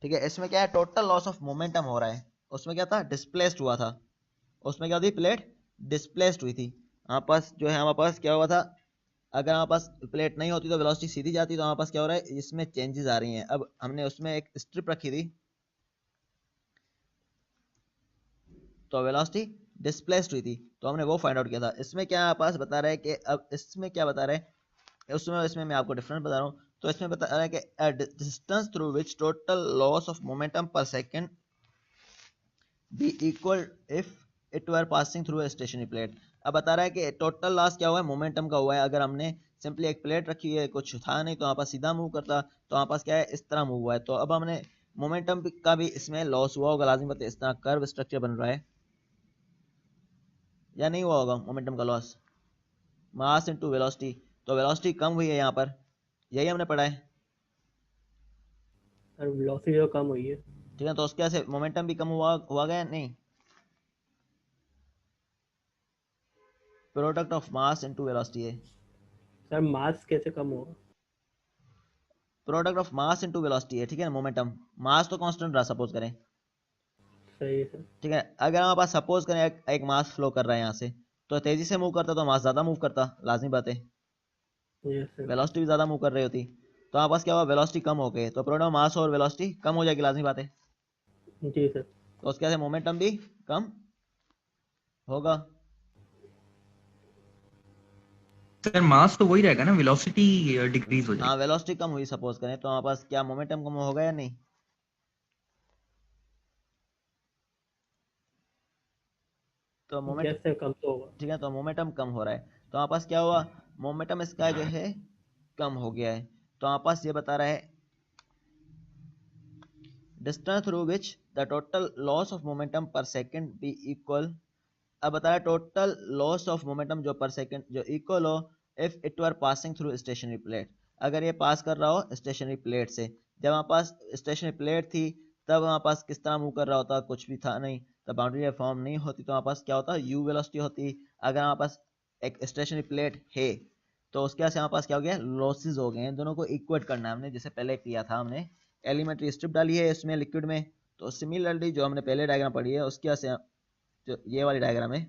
Speaker 1: ठीक है, इसमें क्या है, टोटल लॉस ऑफ मोमेंटम हो रहा है, उसमें क्या था, डिस्प्लेस्ड हुआ था, उसमें क्या थी, प्लेट डिस्प्लेस्ड हुई थी, हमारे पास जो है हमारे पास क्या हुआ था, अगर हमारे पास प्लेट नहीं होती तो वेलोसिटी सीधी जाती, तो हमारे पास क्या हो रहा है, इसमें चेंजेस आ रही हैं। अब हमने उसमें एक स्ट्रिप रखी थी तो वेलोसिटी डिस्प्लेस्ड हुई थी, तो हमने वो फाइंड आउट किया था। इसमें क्या हमारे पास बता रहा है कि अब इसमें क्या बता रहा है, उसमें मैं आपको डिफरेंस बता रहा हूँ। तो इसमें बता रहा है कि distance through which total loss of momentum per second be equal if it were passing through a stationary plate. अब बता रहा है कि टोटल लॉस क्या हुआ है, मोमेंटम का हुआ है। अगर हमने सिंपली एक प्लेट रखी है, कुछ था नहीं, तो हमारे पास सीधा मूव करता, तो हमारे पास क्या है, इस तरह मूव हुआ है। तो अब हमने मोमेंटम का भी इसमें लॉस हुआ होगा लाजिम बात है, इस तरह कर्व स्ट्रक्चर बन रहा है या नहीं हुआ होगा मोमेंटम का लॉस, मास इनटू वेलोसिटी। तो वेलोसिटी कम हुई है यहाँ पर, यही हमने पढ़ा है,
Speaker 5: सर वेलोसिटी तो कम हुई है।
Speaker 1: ठीक है। तो उसके से मोमेंटम भी कम हुआ गया नहीं, product of mass into velocity है,
Speaker 5: सर मास कैसे कम होगा?
Speaker 1: Product of mass into velocity है, ठीक है ना। मोमेंटम, मास तो कांस्टेंट रहा सपोज करें,
Speaker 5: सही है सर।
Speaker 1: ठीक है। अगर हमारे पास सपोज करें एक मास फ्लो कर रहा है यहाँ से, तो तेजी से मूव करता तो मास ज्यादा मूव करता, लाजमी बात है।
Speaker 5: Yes sir.
Speaker 1: वेलोसिटी भी ज्यादा मूव कर रही होती, तो हमारे पास क्या हुआ, वेलोसिटी कम हो गई, तो प्रोडक्ट ऑफ मास और वेलोसिटी कम हो जाएगी, लाजमी बात है।
Speaker 5: जी सर।
Speaker 1: तो उसके से मोमेंटम भी कम होगा।
Speaker 6: सर मास तो वही रहेगा ना, वेलोसिटी डिक्रीज हो
Speaker 1: हाँ,
Speaker 6: जाएगी।
Speaker 1: वेलोसिटी कम हुई सपोज करें, तो हमारे पास क्या मोमेंटम कम होगा या नहीं। तो मोमेंट,
Speaker 5: यस सर, कम तो होगा।
Speaker 1: ठीक है, तो मोमेंटम कम हो रहा है, तो हमारे पास क्या हुआ, मोमेंटम इसका जो है कम हो गया है। तो हमारे पास ये बता रहा है distance through which the total loss of momentum per second B equal. अब बता रहा है टोटल लॉस ऑफ मोमेंटम जो पर सेकंड जो इक्वल हो if it were passing through stationary plate. अगर ये पास कर रहा हो स्टेशनरी प्लेट से, जब हमारे पास स्टेशनरी प्लेट थी तब हमारे पास किस तरह मूव कर रहा होता, कुछ भी था नहीं, तब बाउंड्री फॉर्म नहीं होती, तो हमारे पास क्या होता, यू वेलोसिटी होती। अगर हमारे पास एक स्टेशनरी प्लेट है तो उसके वजह से हमारे पास क्या हो गया, लॉसेज हो गए हैं। दोनों को इक्वेट करना है हमने, जैसे पहले किया था हमने, एलिमेंट्री स्ट्रिप डाली है इसमें लिक्विड में, तो सिमिलरली जो हमने पहले डायग्राम पढ़ी है उसके वजह से जो ये वाली डायग्राम है,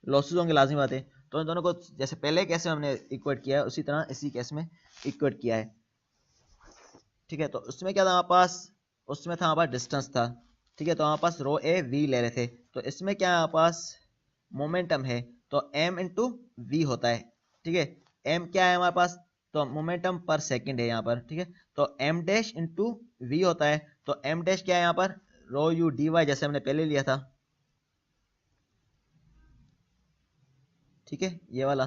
Speaker 1: लॉसेज होंगे लाजमी बात है। तो इन दोनों को जैसे पहले केस में हमने इक्वेट किया है उसी तरह इसी केस में इक्वेट किया है, ठीक है। तो उसमें क्या था हमारे पास, उसमें था हमारे पास डिस्टेंस था, ठीक है। तो हमारे पास रो ए वी ले रहे थे, तो इसमें क्या है हमारे पास मोमेंटम है, तो एम इंटू वी होता है, ठीक है। एम क्या है हमारे पास, तो मोमेंटम पर सेकंड है यहाँ पर, ठीक है। तो एम डैश इंटू वी होता है, तो एम डैश क्या है यहाँ पर, रो यू डी वाई, जैसे हमने पहले लिया था, ठीक है, ये वाला।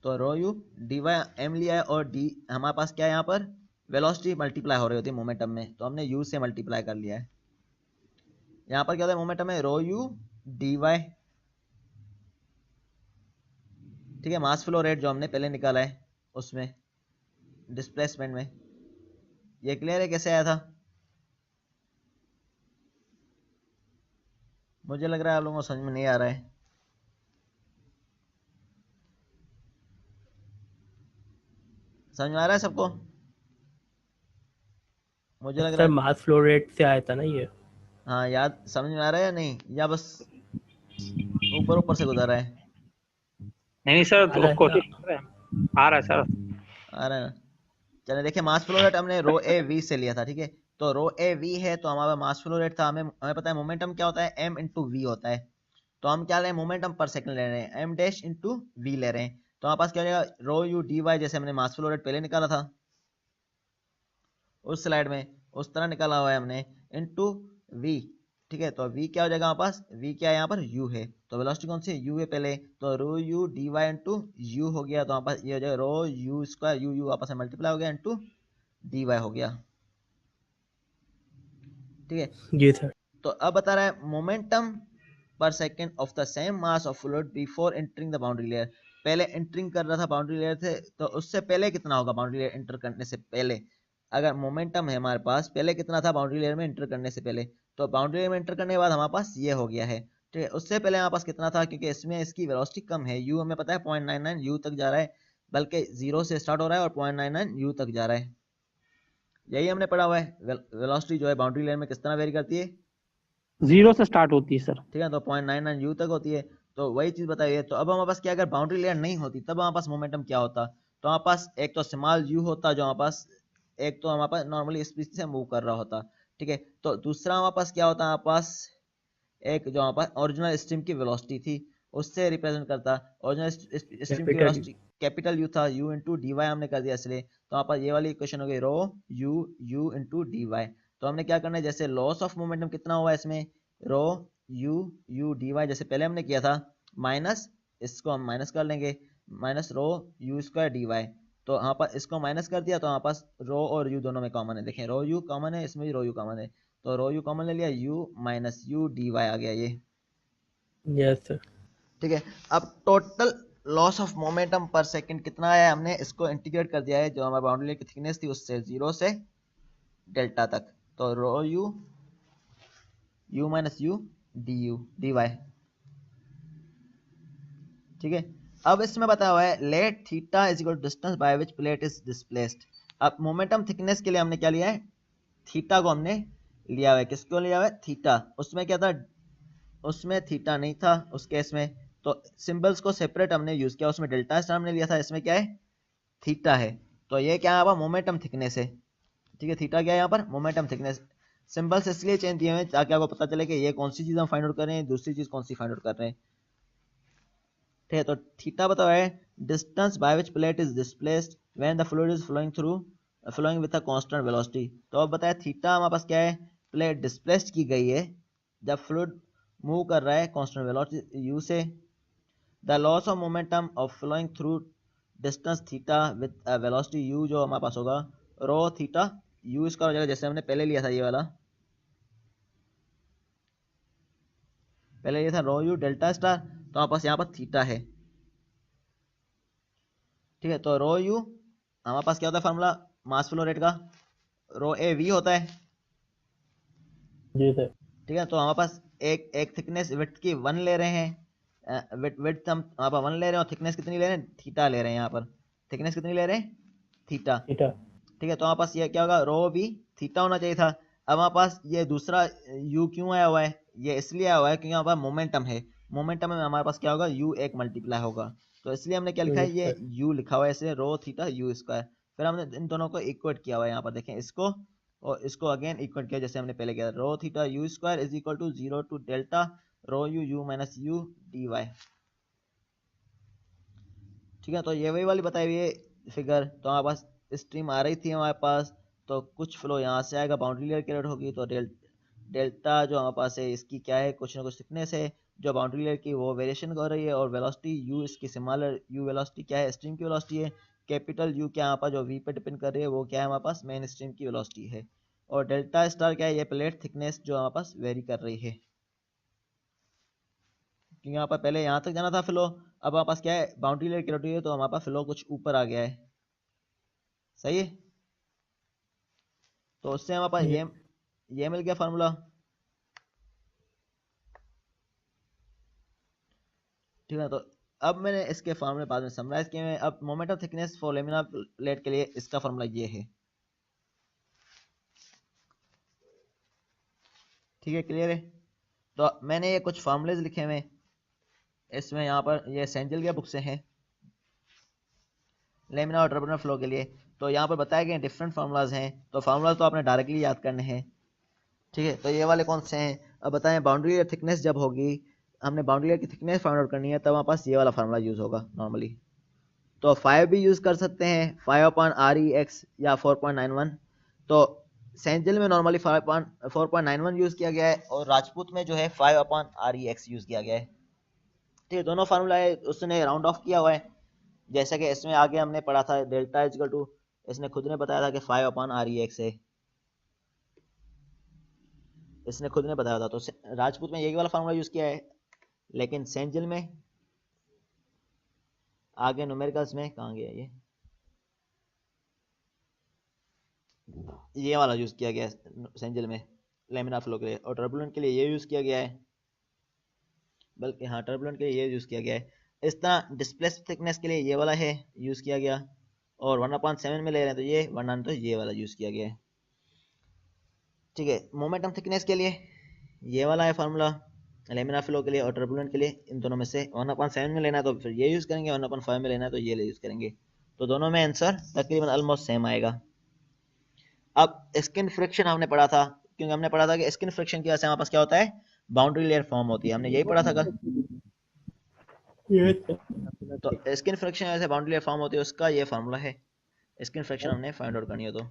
Speaker 1: तो rho u d Y M लिया है, और डी हमारे पास क्या है यहाँ पर, वेलोसिटी मल्टीप्लाई हो रही होती है मोमेंटम में, तो हमने यू से मल्टीप्लाई कर लिया है। यहाँ पर क्या होता है, मोमेंटम में रो यू डी वाई, ठीक है। मास फ्लो रेट जो हमने पहले निकाला है उसमें डिस्प्लेसमेंट में, ये क्लियर है कैसे आया था। मुझे लग रहा है आप लोगों को समझ में नहीं आ रहा है, समझ में आ रहा है सबको, मुझे लग रहा
Speaker 5: सर
Speaker 1: है।
Speaker 5: मास फ्लो रेट से आया था ना ये।
Speaker 1: हाँ, याद समझ में आ रहा है या नहीं, या बस ऊपर ऊपर से गुजर रहा है।
Speaker 7: नहीं सर,
Speaker 5: आ रहा
Speaker 7: तो
Speaker 5: है
Speaker 7: कोशिश
Speaker 5: सर।
Speaker 7: कर रहे हैं, आ रहा है सर।
Speaker 1: आ रहा है ना। चलिए देखिए, मास फ्लो रेट हमने रो ए वी से लिया था, ठीक है। तो रो ए वी है, तो हमारा मास फ्लो रेट था, हमें हमें पता है मोमेंटम क्या होता है, एम इंटू वी होता है। तो हम क्या ले रहे हैं, मोमेंटम पर सेकंड ले रहे हैं, एम डैश इंटू वी ले रहे हैं। तो हमारे पास क्या हो जाएगा, रो यू डी वाई, जैसे हमने मास फ्लो रेट पहले निकाला था उस स्लाइड में, उस तरह निकाला हुआ है हमने, इंटू वी, ठीक है। तो वी क्या हो जाएगा हमारे पास, वी क्या है यहाँ पर, यू है, तो वेलोसिटी कौन सी है, यू है पहले, तो rho u d y into u हो गया, तो हमारे पास ये हो जाएगा rho you square, u u आपस में मल्टीप्लाई हो गया इंटू डी वाई हो गया, ठीक है।
Speaker 5: जी सर।
Speaker 1: तो अब बता रहा है momentum per second of the same mass of fluid before entering the boundary layer. पहले एंटरिंग कर रहा था बाउंड्री लेयर थे, तो उससे पहले कितना होगा, बाउंड्री लेयर एंटर करने से पहले, अगर मोमेंटम है हमारे पास, पहले कितना था बाउंड्री लेयर में एंटर करने से पहले, तो बाउंड्री लेयर में एंटर करने के बाद हमारे पास ये हो गया है, ठीक है। उससे पहले हमारे पास कितना था, क्योंकि इसमें इसकी वेलोसिटी कम है, यू हमें पता है 0.99 यू तक जा रहा है, बल्कि 0 से स्टार्ट हो रहा है और 0.99 यू तक जा रहा है, यही हमने पढ़ा हुआ है। वेलोसिटी जो है बाउंड्री लेयर में किस तरह वेरी करती है,
Speaker 7: 0 से स्टार्ट होती है सर।
Speaker 1: ठीक है। तो 0.99 यू तक होती है, तो वही चीज बताई है। तो अब हमारे पास क्या, अगर बाउंड्री लेयर नहीं होती तब हमारे पास मोमेंटम क्या होता, तो हमारे पास एक तो स्मॉल यू होता जो हमारे पास, एक तो हमारे पास नॉर्मली स्पीड से मूव कर रहा होता, ठीक है। तो दूसरा हमारे पास क्या होता, हमारे पास एक जो हमारे पास ओरिजिनल स्ट्रीम की वेलोसिटी थी उससे रिप्रेजेंट करता, ओरिजिनल स्ट्रीम की
Speaker 5: कैपिटल
Speaker 1: वेलोसिटी कैपिटल यू था, यू इंटू डी वाई हमने कर दिया इसलिए, तो हमारे पास ये वाली इक्वेशन हो गई rho u u into d Y. तो हमने क्या करना है, जैसे लॉस ऑफ मोमेंटम कितना हुआ इसमें, रो यू यू डी वाई जैसे पहले हमने किया था, माइनस इसको हम माइनस कर लेंगे, minus rho you square D Y. तो यहाँ पर इसको माइनस कर दिया तो हमारे पास रो और यू दोनों में कॉमन है, देखें रो यू कॉमन है, इसमें भी रो यू कॉमन है, तो रो यू कॉमन ले लिया, u minus u d y आ गया ये,
Speaker 5: यस सर।
Speaker 1: ठीक है। अब total loss of momentum per second कितना आया, हमने इसको इंटीग्रेट कर दिया है, जो हमारा बाउंड्री की थिकनेस थी उससे 0 से डेल्टा तक, तो rho u u minus u d y, ठीक है। अब इसमें बताया हुआ है let theta is equal to distance by which plate is displaced. अब मोमेंटम थिकनेस के लिए हमने क्या लिया है, थीटा को हमने लिया हुआ है, किसको लिया हुआ है, थीटा। उसमें क्या था, उसमें थीटा नहीं था उस केस में, तो सिंबल्स को सेपरेट हमने यूज किया, उसमें डेल्टा स्टार हमने लिया था, इसमें क्या है थीटा है। तो ये क्या है, मोमेंटम थिकनेस है, ठीक है। थीटा क्या है यहाँ पर, मोमेंटम थिकनेस। सिंबल्स इसलिए चेंज किए हुए हैं ताकि आपको पता चले कि ये कौन सी चीज हम फाइंड आउट कर रहे हैं, दूसरी चीज कौन सी फाइंड आउट कर रहे हैं, ठीक है। तो थीटा बताओ है distance by which plate is displaced when the fluid is flowing with a constant velocity. तो अब बताया थीटा हमारे पास क्या है, प्लेट डिस्प्लेस्ड की गई है जब फ्लूइड मूव कर रहा है कांस्टेंट वेलोसिटी यू से, the loss of momentum of flowing through distance theta with velocity U, जो हमारे पास होगा रो थीटा यू इसका हो जाएगा, जैसे हमने पहले लिया था ये वाला, पहले ये था रो यू डेल्टा स्टार, तो हमारे पास यहाँ पर थीटा है, ठीक है। तो रो यू हमारे पास क्या होता है फार्मूला मास फ्लो रेट का, रो ए वी होता है,
Speaker 5: जी सर।
Speaker 1: ठीक है। तो हमारे पास एक थिकनेस विड्थ की 1 ले रहे हैं, विड्थ हम यहाँ पर 1 ले रहे हैं और थिकनेस कितनी ले रहे हैं, थीटा ले रहे हैं, यहाँ पर थिकनेस कितनी ले रहे हैं, थीटा,
Speaker 5: थीटा।
Speaker 1: ठीक है। तो हमारे पास ये क्या होगा, रो भी थीटा होना चाहिए था। अब हमारे पास ये दूसरा यू क्यों आया हुआ है, ये इसलिए आया हुआ है क्योंकि यहाँ पर मोमेंटम है, मोमेंटम में हमारे पास क्या होगा, यू एक मल्टीप्लाई होगा, तो इसलिए हमने क्या लिखा है, ये यू लिखा हुआ है ऐसे रो थीटा यू स्क्वायर। फिर हमने इन दोनों को इक्वेट किया हुआ है, यहाँ पर देखें इसको और इसको अगेन इक्वेट किया जैसे हमने पहले किया, rho theta u square is equal to 0 to delta rho u u minus u d y, ठीक है। तो ये वही वाली बताई हुई है फिगर। तो हमारे पास स्ट्रीम आ रही थी हमारे पास, तो कुछ फ्लो यहाँ से आएगा, बाउंड्री लेयर क्रिएट होगी, तो डेल्टा जो हमारे पास है इसकी क्या है, कुछ ना कुछ थिकनेस है, जो बाउंड्री लेयर की वो वेरिएशन कर रही है, और वेलोसिटी यू इसकी सिमिलर यू वेलोसिटी क्या है, स्ट्रीम की वेलोसिटी है, कैपिटल यू क्या यहाँ पर जो वी पे डिपेंड कर रही है वो क्या है हमारे पास, मेन स्ट्रीम की वेलोसिटी है, और डेल्टा स्टार क्या है, ये प्लेट थिकनेस जो हमारे पास वेरी कर रही है, क्योंकि यहाँ पर पहले यहाँ तक जाना था फ्लो, अब हमारे पास क्या है बाउंड्री लेयर क्रिएट हुई है, तो हमारे पास फ्लो कुछ ऊपर आ गया है, सही है। तो उससे हमारे पास ये मिल गया फार्मूला, ठीक है। तो अब मैंने इसके फार्मूले बाद में समराइज किए हैं। अब moment of thickness for laminar plate के लिए इसका फार्मूला ये है, ठीक है, क्लियर है। तो मैंने ये कुछ फार्मूलेज लिखे हुए इसमें, यहाँ पर ये सेंजल के बुक से हैं लेमिनार और टर्बुलेंट फ्लो के लिए। तो यहाँ पर बताए गए डिफरेंट फार्मूलाज हैं, तो फार्मूलाज तो आपने डायरेक्टली याद करने हैं, ठीक है। तो ये वाले कौन से हैं, अब बताएं, बाउंड्री लेयर थिकनेस जब होगी, हमने बाउंड्री लेयर की थिकनेस फाइंड आउट करनी है, तब हमारे पास ये वाला फार्मूला यूज होगा नॉर्मली। तो 5 भी यूज कर सकते हैं, 5/REX या 4.91। तो सेंजल में नॉर्मली 4.91 यूज किया गया है, और राजपूत में जो है 5/REX यूज किया गया है, ठीक है। दोनों फार्मूला है, उसने राउंड ऑफ किया हुआ है, जैसा कि इसमें आगे हमने पढ़ा था डेल्टा इक्वल टू, इसने खुद ने बताया था कि 5/REX है, इसने खुद ने बताया था। तो राजपूत में यही वाला फार्मूला यूज किया है, लेकिन सेंजल में आगे न्यूमेरिकल्स में कहाँ गया, ये वाला यूज किया गया है सेंजल में लेमिनार फ्लो के लिए, और टर्बुलेंट के लिए ये यूज किया गया है, बल्कि हाँ टर्बुलेंट के लिए ये यूज किया गया है। इस तरह डिस्प्लेस थिकनेस के लिए ये वाला है यूज किया गया, और 1/7 में ले रहे हैं तो ये, वरना तो ये वाला यूज किया गया है, ठीक है। मोमेंटम थिकनेस के लिए ये वाला है फार्मूला, लेमिनार फ्लो के लिए और टर्बुलेंट के लिए इन दोनों में से 1/7 में लेना है तो फिर ये यूज़ करेंगे, 1/5 में लेना है तो ये यूज़ करेंगे। तो दोनों में आंसर तकरीबन ऑलमोस्ट सेम आएगा। अब स्किन फ्रिक्शन हमने पढ़ा था, क्योंकि हमने पढ़ा था कि स्किन फ्रिक्शन की वजह से हमारे पास क्या होता है, बाउंड्री लेयर फॉर्म होती है, हमने यही पढ़ा था कल। तो स्किन फ्रिक्शन वजह से बाउंड्री लेयर फॉर्म होती है, उसका ये फार्मूला है। स्किन फ्रिक्शन हमने फाइंड आउट करनी हो तो